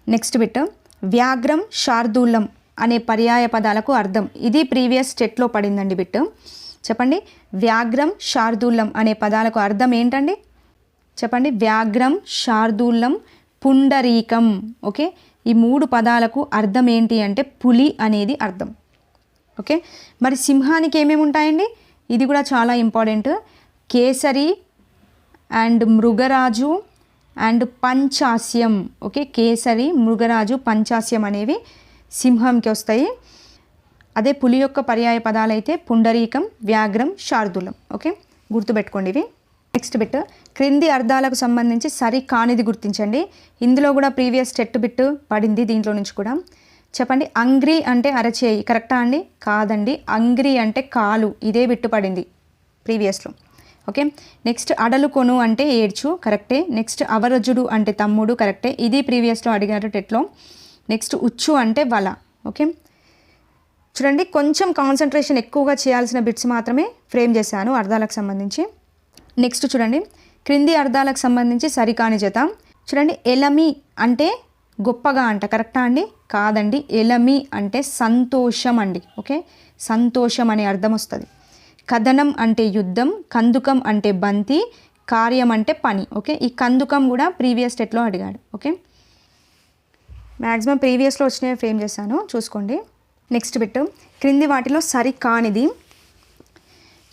నెక్స్ట్ బిట్, వ్యాఘ్రం, శార్దూలం అనే పర్యాయ పదాలకు అర్థం. ఇది ప్రీవియస్ స్టెట్లో పడిందండి బిట్. చెప్పండి, వ్యాఘ్రం, శార్దూలం అనే పదాలకు అర్థం ఏంటండి చెప్పండి. వ్యాఘ్రం, శార్దూలం, పుండరీకం. ఓకే, ఈ 3 పదాలకు అర్థం ఏంటి అంటే పులి అనేది అర్థం. ఓకే, మరి సింహానికి ఏమేమి ఉంటాయండి? ఇది కూడా చాలా ఇంపార్టెంట్. కేసరి అండ్ మృగరాజు అండ్ పంచాస్యం. ఓకే, కేసరి, మృగరాజు, పంచాస్యం అనేవి సింహంకి వస్తాయి. అదే పులి యొక్క పర్యాయ పదాలు అయితే పుండరీకం, వ్యాఘ్రం, శార్దూలం. ఓకే, గుర్తుపెట్టుకోండి ఇవి. నెక్స్ట్ బిట్, క్రింది అర్థాలకు సంబంధించి సరి కానిది గుర్తించండి. ఇందులో కూడా ప్రీవియస్ టెట్ బిట్ పడింది, దీంట్లో నుంచి కూడా చెప్పండి. అంగ్రీ అంటే అరచేయి, కరెక్టా అండి? కాదండి, అంగ్రీ అంటే కాలు, ఇదే బిట్టు పడింది ప్రీవియస్లో. ఓకే, నెక్స్ట్ అడలు కొను అంటే ఏడ్చు, కరెక్టే. నెక్స్ట్ అవరజుడు అంటే తమ్ముడు, కరెక్టే, ఇది ప్రీవియస్లో అడిగారు టెట్లో. నెక్స్ట్ ఉచ్చు అంటే వల. ఓకే, చూడండి, కొంచెం కాన్సన్ట్రేషన్ ఎక్కువగా చేయాల్సిన బిట్స్ మాత్రమే ఫ్రేమ్ చేశాను అర్థాలకు సంబంధించి. నెక్స్ట్ చూడండి, క్రింది అర్థాలకు సంబంధించి సరికాని జత. చూడండి, ఎలమి అంటే గొప్పగా అంట, కరెక్టా అండి? కాదండి, ఎలమి అంటే సంతోషం అండి. ఓకే, సంతోషం అనే అర్థం వస్తుంది. కథనం అంటే యుద్ధం, కందుకం అంటే బంతి, కార్యం అంటే పని. ఓకే, ఈ కందుకం కూడా ప్రీవియస్ టెట్లో అడిగాడు. ఓకే, మ్యాక్సిమం ప్రీవియస్లో వచ్చినవి ఫ్రేమ్ చేశాను, చూసుకోండి. నెక్స్ట్ బిట్, క్రింది వాటిలో సరి కానిది.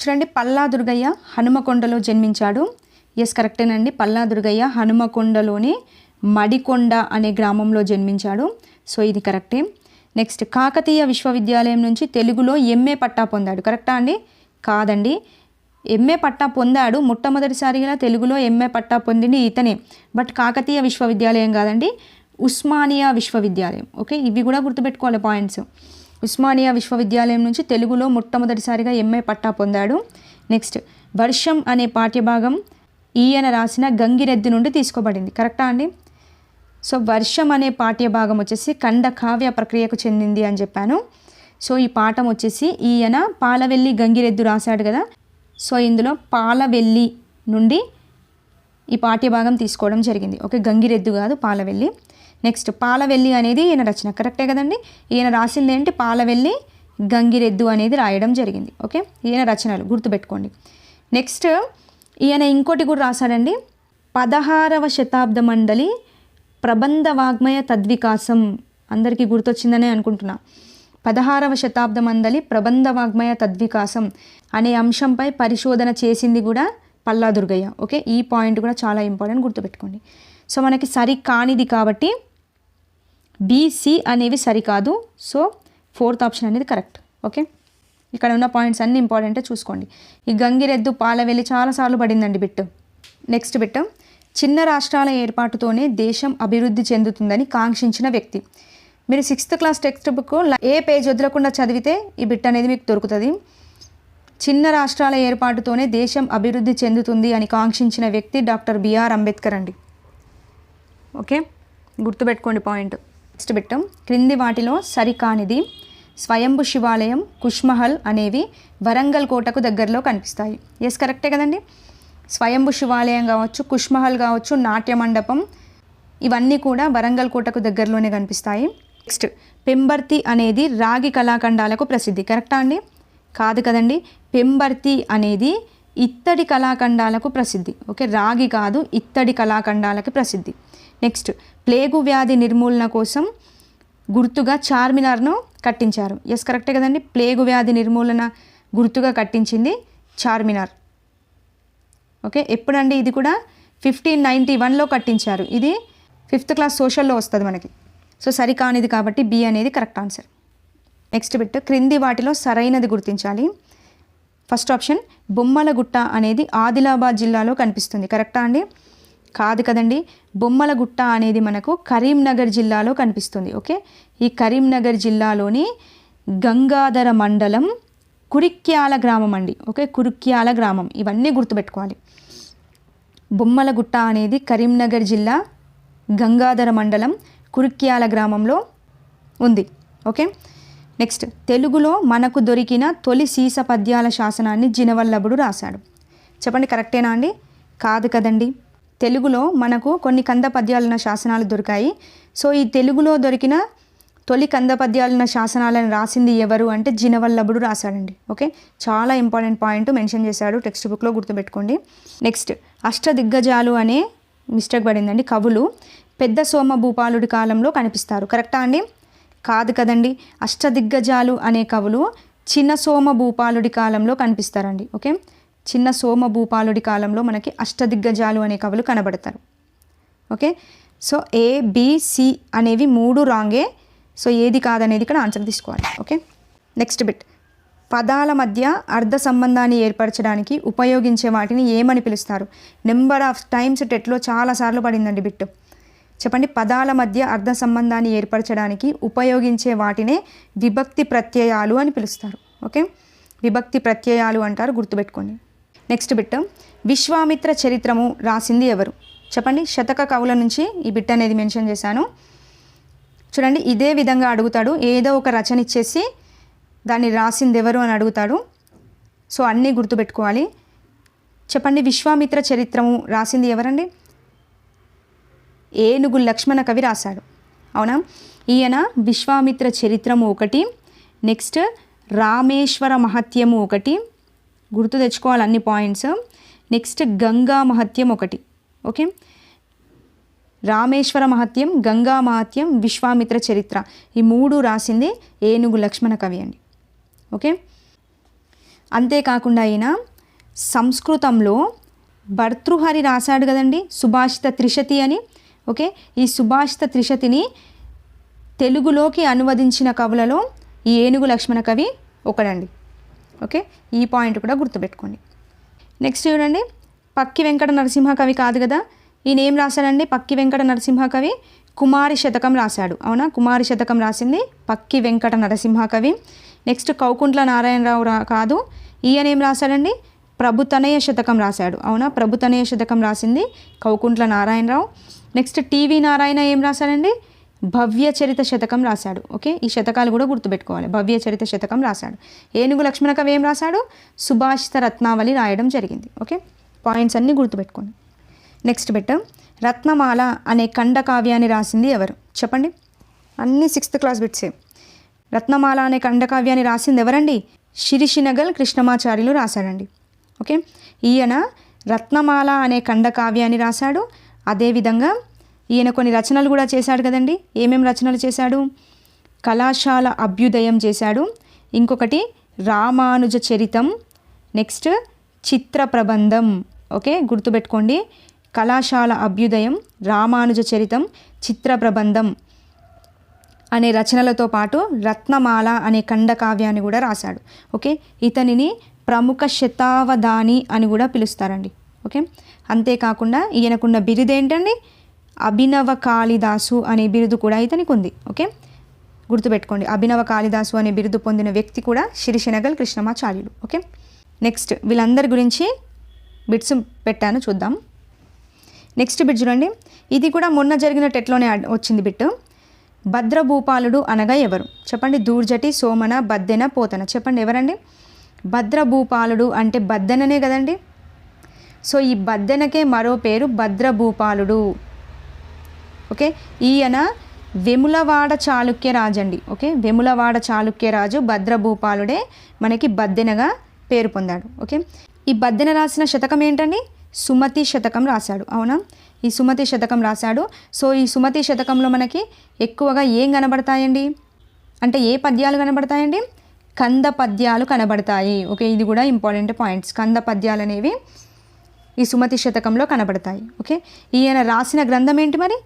చూడండి, పల్లా దుర్గయ్య హనుమకొండలో జన్మించాడు. ఎస్, కరెక్టేనండి, పల్లా దుర్గయ్య హనుమకొండలోని మడికొండ అనే గ్రామంలో జన్మించాడు. సో ఇది కరెక్టే. నెక్స్ట్, కాకతీయ విశ్వవిద్యాలయం నుంచి తెలుగులో ఎంఏ పట్టా పొందాడు, కరెక్టా అండి? కాదండి, ఎంఏ పట్టా పొందాడు, మొట్టమొదటిసారిగా తెలుగులో ఎంఏ పట్టా పొందింది ఇతనే. బట్ కాకతీయ విశ్వవిద్యాలయం కాదండి, ఉస్మానియా విశ్వవిద్యాలయం. ఓకే, ఇవి కూడా గుర్తుపెట్టుకోవాలి పాయింట్స్. ఉస్మానియా విశ్వవిద్యాలయం నుంచి తెలుగులో మొట్టమొదటిసారిగా ఎంఏ పట్టా పొందాడు. నెక్స్ట్, వర్షం అనే పాఠ్యభాగం ఈయన రాసిన గంగిరెద్దు నుండి తీసుకోబడింది, కరెక్టా అండి? సో వర్షం అనే పాఠ్యభాగం వచ్చేసి ఖండ కావ్య ప్రక్రియకు చెందింది అని చెప్పాను. సో ఈ పాఠం వచ్చేసి ఈయన పాలవెల్లి గంగిరెద్దు రాశాడు కదా, సో ఇందులో పాలవెల్లి నుండి ఈ పాఠ్యభాగం తీసుకోవడం జరిగింది. ఓకే, గంగిరెద్దు కాదు, పాలవెల్లి. నెక్స్ట్ పాలవెల్లి అనేది ఈయన రచన, కరెక్టే కదండి. ఈయన రాసింది ఏంటి? పాలవెల్లి గంగిరెద్దు అనేది రాయడం జరిగింది. ఓకే, ఈయన రచనలు గుర్తుపెట్టుకోండి. నెక్స్ట్ ఈయన ఇంకోటి కూడా రాశాడండి, 16వ శతాబ్ద మండలి ప్రబంధ వాగ్మయ తద్వికాసం. అందరికీ గుర్తొచ్చిందనే అనుకుంటున్నా. 16వ శతాబ్ద మండలి ప్రబంధ వాగ్మయ తద్వికాసం అనే అంశంపై పరిశోధన చేసింది కూడా పల్లా దుర్గయ్య. ఓకే, ఈ పాయింట్ కూడా చాలా ఇంపార్టెంట్, గుర్తుపెట్టుకోండి. సో మనకి సరి కానిది కాబట్టి బీసీ అనేవి సరికాదు. సో 4th ఆప్షన్ అనేది కరెక్ట్. ఓకే, ఇక్కడ ఉన్న పాయింట్స్ అన్నీ ఇంపార్టెంటే చూసుకోండి. ఈ గంగిరెద్దు పాలవెల్లి చాలాసార్లు పడిందండి బిట్. నెక్స్ట్ బిట్, చిన్న రాష్ట్రాల ఏర్పాటుతోనే దేశం అభివృద్ధి చెందుతుందని కాంక్షించిన వ్యక్తి. మీరు 6th క్లాస్ టెక్స్ట్ బుక్ ఏ పేజ్ వదలకుండా చదివితే ఈ బిట్ అనేది మీకు దొరుకుతుంది. చిన్న రాష్ట్రాల ఏర్పాటుతోనే దేశం అభివృద్ధి చెందుతుంది అని కాంక్షించిన వ్యక్తి డాక్టర్ బిఆర్ అంబేద్కర్ అండి. ఓకే, గుర్తుపెట్టుకోండి పాయింట్. నెక్స్ట్ బిట్, క్రింది వాటిలో సరికానిది. స్వయంభు శివాలయం, కుష్మహల్ అనేవి వరంగల్ కోటకు దగ్గరలో కనిపిస్తాయి. ఎస్, కరెక్టే కదండి. స్వయంభు శివాలయం కావచ్చు, కుష్మహల్ కావచ్చు, నాట్య మండపం, ఇవన్నీ కూడా వరంగల్ కోటకు దగ్గరలోనే కనిపిస్తాయి. నెక్స్ట్ పెంబర్తి అనేది రాగి కళాఖండాలకు ప్రసిద్ధి. కరెక్టా అండి? కాదు కదండి. పెంబర్తి అనేది ఇత్తడి కళాఖండాలకు ప్రసిద్ధి. ఓకే, రాగి కాదు, ఇత్తడి కళాఖండాలకు ప్రసిద్ధి. నెక్స్ట్ ప్లేగు వ్యాధి నిర్మూలన కోసం గుర్తుగా చార్మినార్ను కట్టించారు. ఎస్, కరెక్టే కదండి. ప్లేగు వ్యాధి నిర్మూలన గుర్తుగా కట్టించింది చార్మినార్. ఓకే, ఎప్పుడండి? ఇది కూడా 1591లో కట్టించారు. ఇది 5th క్లాస్ సోషల్లో వస్తుంది మనకి. సో సరికానిది కాబట్టి బి అనేది కరెక్ట్ ఆన్సర్. నెక్స్ట్ బిట్, క్రింది వాటిలో సరైనది గుర్తించాలి. ఫస్ట్ ఆప్షన్, బొమ్మలగుట్ట అనేది ఆదిలాబాద్ జిల్లాలో కనిపిస్తుంది. కరెక్టా అండి? కాదు కదండి. బొమ్మలగుట్ట అనేది మనకు కరీంనగర్ జిల్లాలో కనిపిస్తుంది. ఓకే, ఈ కరీంనగర్ జిల్లాలోని గంగాధర మండలం కురిక్యాల గ్రామం అండి. ఓకే, కురిక్యాల గ్రామం, ఇవన్నీ గుర్తుపెట్టుకోవాలి. బొమ్మలగుట్ట అనేది కరీంనగర్ జిల్లా గంగాధర మండలం కురిక్యాల గ్రామంలో ఉంది. ఓకే, నెక్స్ట్ తెలుగులో మనకు దొరికిన తొలి సీస పద్యాల శాసనాన్ని జినవల్లభుడు రాశాడు. చెప్పండి, కరెక్టేనా అండి? కాదు కదండి. తెలుగులో మనకు కొన్ని కంద పద్యాలున్న శాసనాలు దొరికాయి. సో ఈ తెలుగులో దొరికిన తొలి కంద పద్యాలున్న శాసనాలను రాసింది ఎవరు అంటే జినవల్లభుడు రాశాడండి. ఓకే, చాలా ఇంపార్టెంట్ పాయింట్ మెన్షన్ చేశాడు టెక్స్ట్ బుక్లో, గుర్తుపెట్టుకోండి. నెక్స్ట్ అష్టదిగ్గజాలు అనే మిస్టేక్ పడిందండి. కవులు పెద్ద సోమ భూపాలుడి కాలంలో కనిపిస్తారు. కరెక్టా అండి? కాదు కదండి. అష్టదిగ్గజాలు అనే కవులు చిన్న సోమ భూపాలుడి కాలంలో కనిపిస్తారండి. ఓకే, చిన్న సోమ భూపాలుడి కాలంలో మనకి అష్టదిగ్గజాలు అనే కవులు కనబడతారు. ఓకే, సో ఏ, బి, సి అనేవి 3 రాంగే. సో ఏది కాదనేది ఇక్కడ ఆన్సర్ తీసుకోవాలి. ఓకే, నెక్స్ట్ బిట్, పదాల మధ్య అర్థ సంబంధాన్ని ఏర్పరచడానికి ఉపయోగించే వాటిని ఏమని పిలుస్తారు? నెంబర్ ఆఫ్ టైమ్స్ టెట్లో చాలాసార్లు పడిందండి బిట్. చెప్పండి, పదాల మధ్య అర్థ సంబంధాన్ని ఏర్పరచడానికి ఉపయోగించే వాటినే విభక్తి ప్రత్యయాలు అని పిలుస్తారు. ఓకే, విభక్తి ప్రత్యయాలు అంటారు, గుర్తుపెట్టుకోండి. నెక్స్ట్ బిట్, విశ్వామిత్ర చరిత్రము రాసింది ఎవరు? చెప్పండి. శతక కవుల నుంచి ఈ బిట్ అనేది మెన్షన్ చేశాను. చూడండి, ఇదే విధంగా అడుగుతాడు. ఏదో ఒక రచన ఇచ్చేసి దాన్ని రాసింది ఎవరు అని అడుగుతాడు. సో అన్నీ గుర్తుపెట్టుకోవాలి. చెప్పండి, విశ్వామిత్ర చరిత్రము రాసింది ఎవరండి? ఏనుగు లక్ష్మణ కవి రాశాడు. అవునా? ఈయన విశ్వామిత్ర చరిత్రము ఒకటి, నెక్స్ట్ రామేశ్వర మహత్యము ఒకటి, గుర్తు తెచ్చుకోవాలి అన్ని పాయింట్స్. నెక్స్ట్ గంగా మహత్యం ఒకటి. ఓకే, రామేశ్వర మహత్యం, గంగా మహత్యం, విశ్వామిత్ర చరిత్ర, ఈ 3 రాసింది ఏనుగు లక్ష్మణ కవి అండి. ఓకే, అంతేకాకుండా ఈయన సంస్కృతంలో భర్తృహరి రాశాడు కదండి, సుభాషిత త్రిశతి అని. ఓకే, ఈ సుభాషిత త్రిశతిని తెలుగులోకి అనువదించిన కవులలో ఈ ఏనుగు లక్ష్మణ కవి ఒకడండి. ఓకే, ఈ పాయింట్ కూడా గుర్తుపెట్టుకోండి. నెక్స్ట్ చూడండి, పక్కి వెంకట నరసింహ కవి కాదు కదా, ఈయన ఏం రాశాడండి? పక్కి వెంకట నరసింహ కవి కుమారి శతకం రాశాడు. అవునా? కుమారి శతకం రాసింది పక్కి వెంకట నరసింహ కవి. నెక్స్ట్ కౌకుంట్ల నారాయణరావు కాదు, ఈయన ఏం రాశాడండి? ప్రభుతనయ శతకం రాశాడు. అవునా? ప్రభుతనయ శతకం రాసింది కౌకుంట్ల నారాయణరావు. నెక్స్ట్ టీవీ నారాయణ ఏం రాశాడండి? భవ్య చరిత శతకం రాశాడు. ఓకే, ఈ శతకాలు కూడా గుర్తుపెట్టుకోవాలి. భవ్య చరిత శతకం రాశాడు. ఏనుగు లక్ష్మణ కవి ఏం రాశాడు? సుభాషిత రత్నావళి రాయడం జరిగింది. ఓకే, పాయింట్స్ అన్నీ గుర్తుపెట్టుకోండి. నెక్స్ట్ బిట్, రత్నమాల అనే ఖండ కావ్యాన్ని రాసింది ఎవరు? చెప్పండి. అన్నీ 6th క్లాస్ బిట్సే. రత్నమాల అనే ఖండ కావ్యాన్ని రాసింది ఎవరండి? సిరిసినగల్ కృష్ణమాచార్యులు రాశాడండి. ఓకే, ఈయన రత్నమాల అనే ఖండ కావ్యాన్ని రాశాడు. అదేవిధంగా ఈయన కొన్ని రచనలు కూడా చేశాడు కదండి. ఏమేమి రచనలు చేశాడు? కళాశాల అభ్యుదయం చేశాడు, ఇంకొకటి రామానుజ చరితం, నెక్స్ట్ చిత్ర ప్రబంధం. ఓకే, గుర్తుపెట్టుకోండి. కళాశాల అభ్యుదయం, రామానుజ చరితం, చిత్ర ప్రబంధం అనే రచనలతో పాటు రత్నమాల అనే ఖండ కావ్యాన్ని కూడా రాశాడు. ఓకే, ఇతనిని ప్రముఖ శతావధాని అని కూడా పిలుస్తారండి. ఓకే, అంతేకాకుండా ఈయనకున్న బిరుదు ఏంటండి? అభినవ కాళిదాసు అనే బిరుదు కూడా ఇతనికి ఉంది. ఓకే, గుర్తుపెట్టుకోండి. అభినవ కాళిదాసు అనే బిరుదు పొందిన వ్యక్తి కూడా సిరిసినగల్ కృష్ణమాచార్యులు. ఓకే, నెక్స్ట్ వీళ్ళందరి గురించి బిట్స్ పెట్టాను, చూద్దాం. నెక్స్ట్ బిట్ చూడండి. ఇది కూడా మొన్న జరిగిన టెట్లోనే వచ్చింది బిట్. భద్రభూపాలుడు అనగా ఎవరు? చెప్పండి. దూర్జటి, సోమన, బద్దెన, పోతన. చెప్పండి ఎవరండి? భద్రభూపాలుడు అంటే బద్దెననే కదండి. సో ఈ బద్దెనకే మరో పేరు భద్రభూపాలుడు. ఓకే, ఈయన వెములవాడ చాళుక్య రాజు అండి. ఓకే, వెములవాడ చాళుక్య రాజు భద్రభూపాలుడే మనకి బద్దెనగా పేరు పొందాడు. ఓకే, ఈ బద్దెన రాసిన శతకం ఏంటండి? సుమతి శతకం రాశాడు. అవునా, ఈ సుమతి శతకం రాశాడు. సో ఈ సుమతి శతకంలో మనకి ఎక్కువగా ఏం కనబడతాయండి అంటే ఏ పద్యాలు కనబడతాయండి? కంద పద్యాలు కనబడతాయి. ఓకే, ఇది కూడా ఇంపార్టెంట్ పాయింట్స్. కంద పద్యాలు అనేవి ఈ సుమతి శతకంలో కనబడతాయి. ఓకే, ఈయన రాసిన గ్రంథం ఏంటి మరి?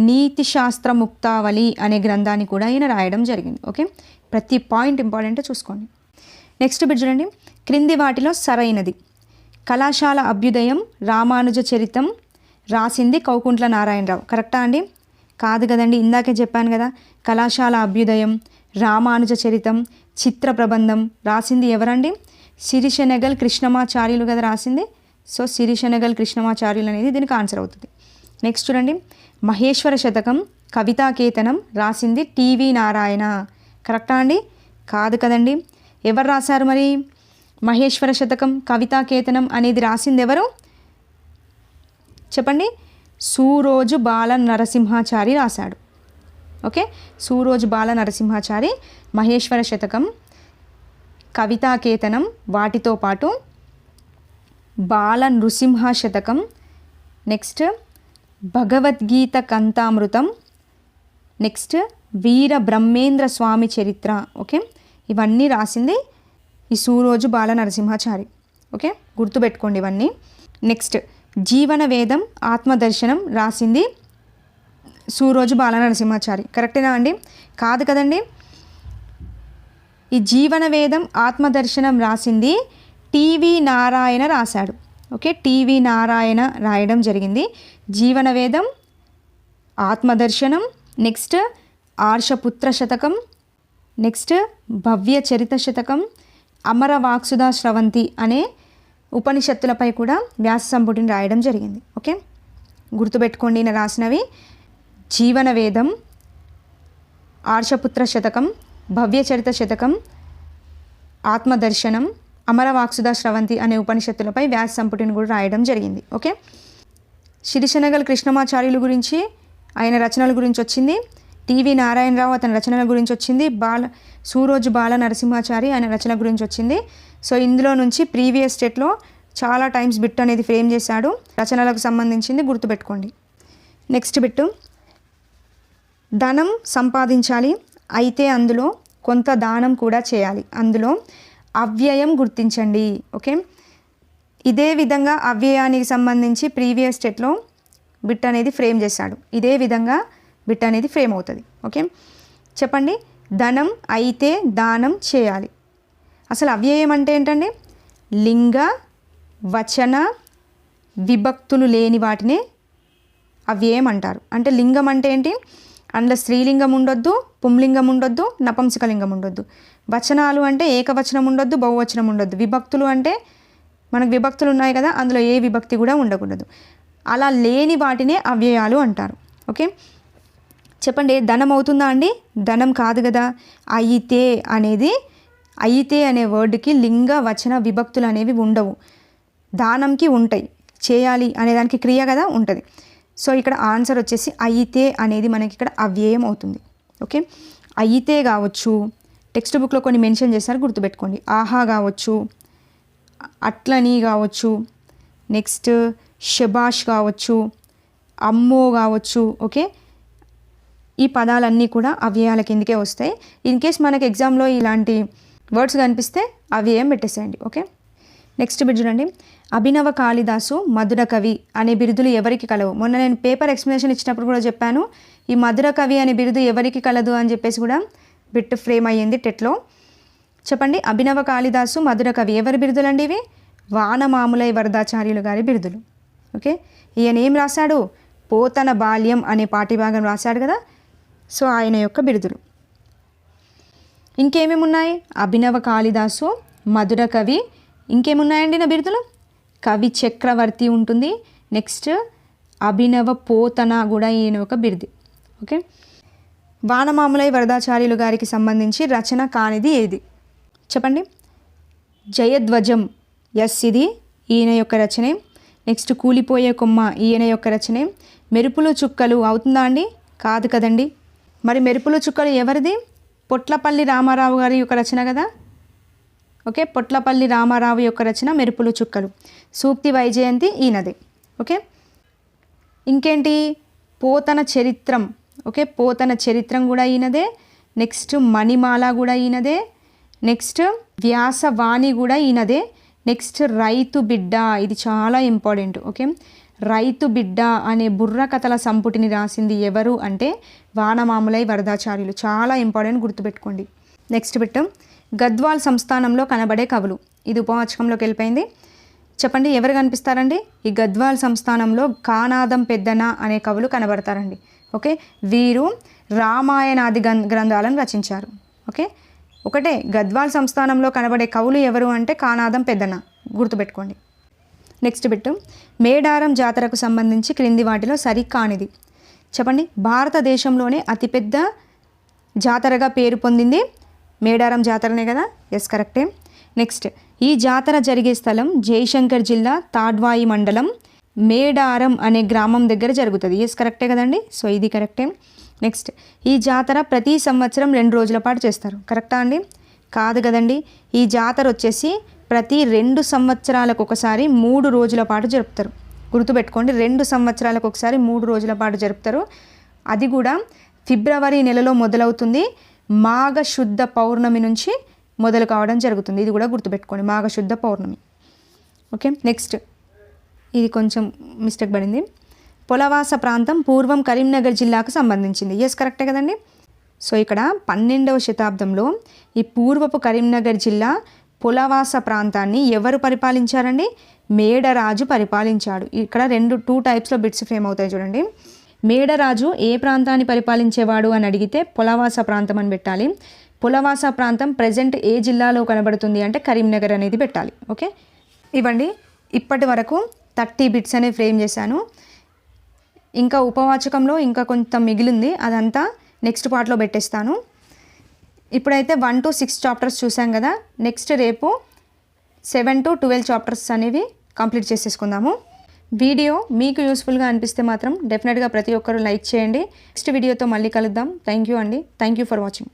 నీతి శాస్త్ర ముక్తావళి అనే గ్రంథాన్ని కూడా ఈయన రాయడం జరిగింది. ఓకే, ప్రతి పాయింట్ ఇంపార్టెంట్ చూసుకోండి. నెక్స్ట్ బిట్ చూడండి. క్రింది వాటిలో సరైనది. కళాశాల అభ్యుదయం, రామానుజ చరితం రాసింది కౌకుంట్ల నారాయణరావు. కరెక్టా అండి? కాదు కదండి, ఇందాకే చెప్పాను కదా. కళాశాల అభ్యుదయం, రామానుజ చరితం, చిత్ర ప్రబంధం రాసింది ఎవరండి? సిరిసినగల్ కృష్ణమాచార్యులు కదా రాసింది. సో సిరిసినగల్ కృష్ణమాచార్యులు అనేది దీనికి ఆన్సర్ అవుతుంది. నెక్స్ట్ చూడండి. మహేశ్వర శతకం, కవితాకేతనం రాసింది టీవీ నారాయణ. కరెక్టా అండి? కాదు కదండి. ఎవరు రాశారు మరి? మహేశ్వర శతకం, కవితాకేతనం అనేది రాసింది ఎవరు? చెప్పండి. సూరోజు బాల నరసింహాచారి రాశాడు. ఓకే, సూరోజు బాల నరసింహాచారి మహేశ్వర శతకం, కవితాకేతనం, వాటితో పాటు బాల నృసింహ శతకం, నెక్స్ట్ భగవద్గీత కంతామృతం, నెక్స్ట్ వీర బ్రహ్మేంద్ర స్వామి చరిత్ర. ఓకే, ఇవన్నీ రాసింది ఈ సూరోజు బాల నరసింహాచారి. ఓకే, గుర్తుపెట్టుకోండి ఇవన్నీ. నెక్స్ట్ జీవన వేదం, ఆత్మదర్శనం రాసింది సూరోజు బాల నరసింహాచారి. కరెక్టేనా అండి? కాదు కదండి. ఈ జీవన వేదం, ఆత్మదర్శనం రాసింది టీవీ నారాయణ రాశాడు. ఓకే, టీవీ నారాయణ రాయడం జరిగింది. జీవన వేదం, ఆత్మదర్శనం, నెక్స్ట్ ఆర్షపుత్ర శతకం, నెక్స్ట్ భవ్య చరిత శతకం, అమర వాక్సుధా స్రవంతి అనే ఉపనిషత్తులపై కూడా వ్యాస సంపుటిని రాయడం జరిగింది. ఓకే, గుర్తుపెట్టుకోండి. ఈయన రాసినవి జీవన వేదం, ఆర్షపుత్ర శతకం, భవ్య చరిత శతకం, ఆత్మదర్శనం, అమర వాక్సుధా స్రవంతి అనే ఉపనిషత్తులపై వ్యాస సంపుటిని కూడా రాయడం జరిగింది. ఓకే, సిరిసినగల్ కృష్ణమాచార్యుల గురించి, ఆయన రచనల గురించి వచ్చింది. టీవీ నారాయణరావు అతని రచనల గురించి వచ్చింది. సూరోజు బాల నరసింహాచారి ఆయన రచన గురించి వచ్చింది. సో ఇందులో నుంచి ప్రీవియస్ స్టేట్లో చాలా టైమ్స్ బిట్ అనేది ఫ్రేమ్ చేశాడు. రచనలకు సంబంధించింది గుర్తుపెట్టుకోండి. నెక్స్ట్ బిట్టు, ధనం సంపాదించాలి, అయితే అందులో కొంత దానం కూడా చేయాలి, అందులో అవ్యయం గుర్తించండి. ఓకే, ఇదే విధంగా అవ్యయానికి సంబంధించి ప్రీవియస్ స్టేట్లో బిట్ అనేది ఫ్రేమ్ చేశాడు. ఇదే విధంగా బిట్ అనేది ఫ్రేమ్ అవుతుంది. ఓకే, చెప్పండి. ధనం అయితే దానం చేయాలి. అసలు అవ్యయం అంటే ఏంటండి? లింగ, వచన, విభక్తులు లేని వాటిని అవ్యయం అంటారు. అంటే లింగం అంటే ఏంటి? అందులో స్త్రీలింగం ఉండొద్దు, పుంలింగం ఉండొద్దు, నపుంసకలింగం ఉండొద్దు. వచనాలు అంటే ఏకవచనం ఉండొద్దు, బహువచనం ఉండొద్దు. విభక్తులు అంటే మనకు విభక్తులు ఉన్నాయి కదా, అందులో ఏ విభక్తి కూడా ఉండకూడదు. అలా లేని వాటినే అవ్యయాలు అంటారు. ఓకే, చెప్పండి, ధనం అవుతుందా అండి? ధనం కాదు కదా. అయితే అనేది, అయితే అనే వర్డ్కి లింగ వచన విభక్తులు అనేవి ఉండవు. దానంకి ఉంటాయి. చేయాలి అనేదానికి క్రియ కదా ఉంటుంది. సో ఇక్కడ ఆన్సర్ వచ్చేసి అయితే అనేది మనకి ఇక్కడ అవ్యయం అవుతుంది. ఓకే, అయితే కావచ్చు, టెక్స్ట్ బుక్లో కొన్ని మెన్షన్ చేస్తారు గుర్తుపెట్టుకోండి. ఆహా కావచ్చు, అట్లని కావచ్చు, నెక్స్ట్ షబాష్ కావచ్చు, అమ్మో కావచ్చు. ఓకే, ఈ పదాలన్నీ కూడా అవ్యయాల కిందకే వస్తాయి. ఇన్ కేస్ మనకి ఎగ్జామ్లో ఇలాంటి వర్డ్స్ కనిపిస్తే అవ్యయం పెట్టేసేయండి. ఓకే, నెక్స్ట్ బిట్ చూడండి. అభినవ కాళిదాసు మధుర కవి అనే బిరుదులు ఎవరికి కలవు? మొన్న నేను పేపర్ ఎక్స్ప్లెనేషన్ ఇచ్చినప్పుడు కూడా చెప్పాను, ఈ మధుర కవి అనే బిరుదు ఎవరికి కలదు అని చెప్పేసి కూడా బిట్ ఫ్రేమ్ అయ్యింది టెట్లో. చెప్పండి, అభినవ కాళిదాసు మధుర కవి ఎవరి బిరుదులు అండి ఇవి? వానమాములై వరదాచార్యులు గారి బిరుదులు. ఓకే, ఈయన ఏం రాశాడు? పోతన బాల్యం అనే పాఠ్యభాగం రాశాడు కదా. సో ఆయన యొక్క బిరుదులు. ఇంకేమేమి ఉన్నాయి? అభినవ కాళిదాసు, మధుర కవి, ఇంకేమున్నాయండి నా బిరుదులు? కవి చక్రవర్తి ఉంటుంది. నెక్స్ట్ అభినవ పోతన కూడా ఈయన ఒక బిరుది. ఓకే, వానమాములై వరదాచార్యులు గారికి సంబంధించి రచన కానిది ఏది? చెప్పండి. జయధ్వజం, ఎస్, ఇది ఈయన యొక్క రచనే. నెక్స్ట్ కూలిపోయే కొమ్మ ఈయన యొక్క రచనే. మెరుపులు చుక్కలు అవుతుందా అండి? కాదు కదండి. మరి మెరుపులు చుక్కలు ఎవరిది? పొట్లపల్లి రామారావు గారి యొక్క రచన కదా. ఓకే, పొట్లపల్లి రామారావు యొక్క రచన మెరుపులు చుక్కలు. సూక్తి వైజయంతి ఈయనదే. ఓకే, ఇంకేంటి? పోతన చరిత్రం. ఓకే, పోతన చరిత్రం కూడా ఈయనదే. నెక్స్ట్ మణిమాల కూడా ఈయనదే. నెక్స్ట్ వ్యాసవాణి కూడా ఈయనదే. నెక్స్ట్ రైతు బిడ్డ, ఇది చాలా ఇంపార్టెంట్. ఓకే, రైతు బిడ్డ అనే బుర్ర కథల సంపుటిని రాసింది ఎవరు అంటే వానమాములై వరదాచార్యులు. చాలా ఇంపార్టెంట్, గుర్తుపెట్టుకోండి. నెక్స్ట్ బిట్, గద్వాల్ సంస్థానంలో కనబడే కవులు. ఇది ఉపవాచకంలోకి వెళ్ళిపోయింది. చెప్పండి, ఎవరు కనిపిస్తారండి? ఈ గద్వాల్ సంస్థానంలో కానాదం పెద్దన అనే కవులు కనబడతారండి. ఓకే, వీరు రామాయణాది గ్రంథాలను రచించారు. ఓకే, ఒకటే గద్వాల్ సంస్థానంలో కనబడే కవులు ఎవరు అంటే కానాదం పెద్దన, గుర్తుపెట్టుకోండి. నెక్స్ట్ బిట్, మేడారం జాతరకు సంబంధించి క్రింది వాటిలో సరికానిది. చెప్పండి, భారతదేశంలోనే అతిపెద్ద జాతరగా పేరు పొందింది మేడారం జాతరనే కదా. ఎస్, కరెక్టే. నెక్స్ట్, ఈ జాతర జరిగే స్థలం జయశంకర్ జిల్లా తాడ్వాయి మండలం మేడారం అనే గ్రామం దగ్గర జరుగుతుంది. ఎస్, కరెక్టే కదండి. సో ఇది కరెక్టే. నెక్స్ట్, ఈ జాతర ప్రతి సంవత్సరం 2 రోజుల పాటు చేస్తారు. కరెక్టా అండి? కాదు కదండి. ఈ జాతర వచ్చేసి ప్రతి 2 సంవత్సరాలకు ఒకసారి 3 రోజుల పాటు జరుపుతారు. గుర్తుపెట్టుకోండి, 2 సంవత్సరాలకు ఒకసారి 3 రోజుల పాటు జరుపుతారు. అది కూడా ఫిబ్రవరి నెలలో మొదలవుతుంది. మాఘశుద్ధ పౌర్ణమి నుంచి మొదలు కావడం జరుగుతుంది. ఇది కూడా గుర్తుపెట్టుకోండి, మాఘశుద్ధ పౌర్ణమి. ఓకే, నెక్స్ట్, ఇది కొంచెం మిస్టేక్ పడింది. పొలవాస ప్రాంతం పూర్వం కరీంనగర్ జిల్లాకు సంబంధించింది. ఎస్, కరెక్టే కదండి. సో ఇక్కడ 12వ శతాబ్దంలో ఈ పూర్వపు కరీంనగర్ జిల్లా పొలవాస ప్రాంతాన్ని ఎవరు పరిపాలించారండి? మేడరాజు పరిపాలించాడు. ఇక్కడ 2 టైప్స్లో బిట్స్ ఫ్రేమ్ అవుతాయి చూడండి. మేడరాజు ఏ ప్రాంతాన్ని పరిపాలించేవాడు అని అడిగితే పొలవాస ప్రాంతం అని పెట్టాలి. పొలవాస ప్రాంతం ప్రజెంట్ ఏ జిల్లాలో కనబడుతుంది అంటే కరీంనగర్ అనేది పెట్టాలి. ఓకే, ఇవ్వండి. ఇప్పటి వరకు 30 బిట్స్ అనేవి ఫ్రేమ్ చేశాను. ఇంకా ఉపవాచకంలో ఇంకా కొంత మిగిలింది, అదంతా నెక్స్ట్ పార్ట్లో పెట్టేస్తాను. ఇప్పుడైతే 1 to 6 చాప్టర్స్ చూసాం కదా. నెక్స్ట్ రేపు 7 to 12 చాప్టర్స్ అనేవి కంప్లీట్ చేసేసుకుందాము. వీడియో మీకు యూస్ఫుల్గా అనిపిస్తే మాత్రం డెఫినెట్గా ప్రతి ఒక్కరూ లైక్ చేయండి. నెక్స్ట్ వీడియోతో మళ్ళీ కలుద్దాం. థ్యాంక్ యూ అండి. Thank you for watching.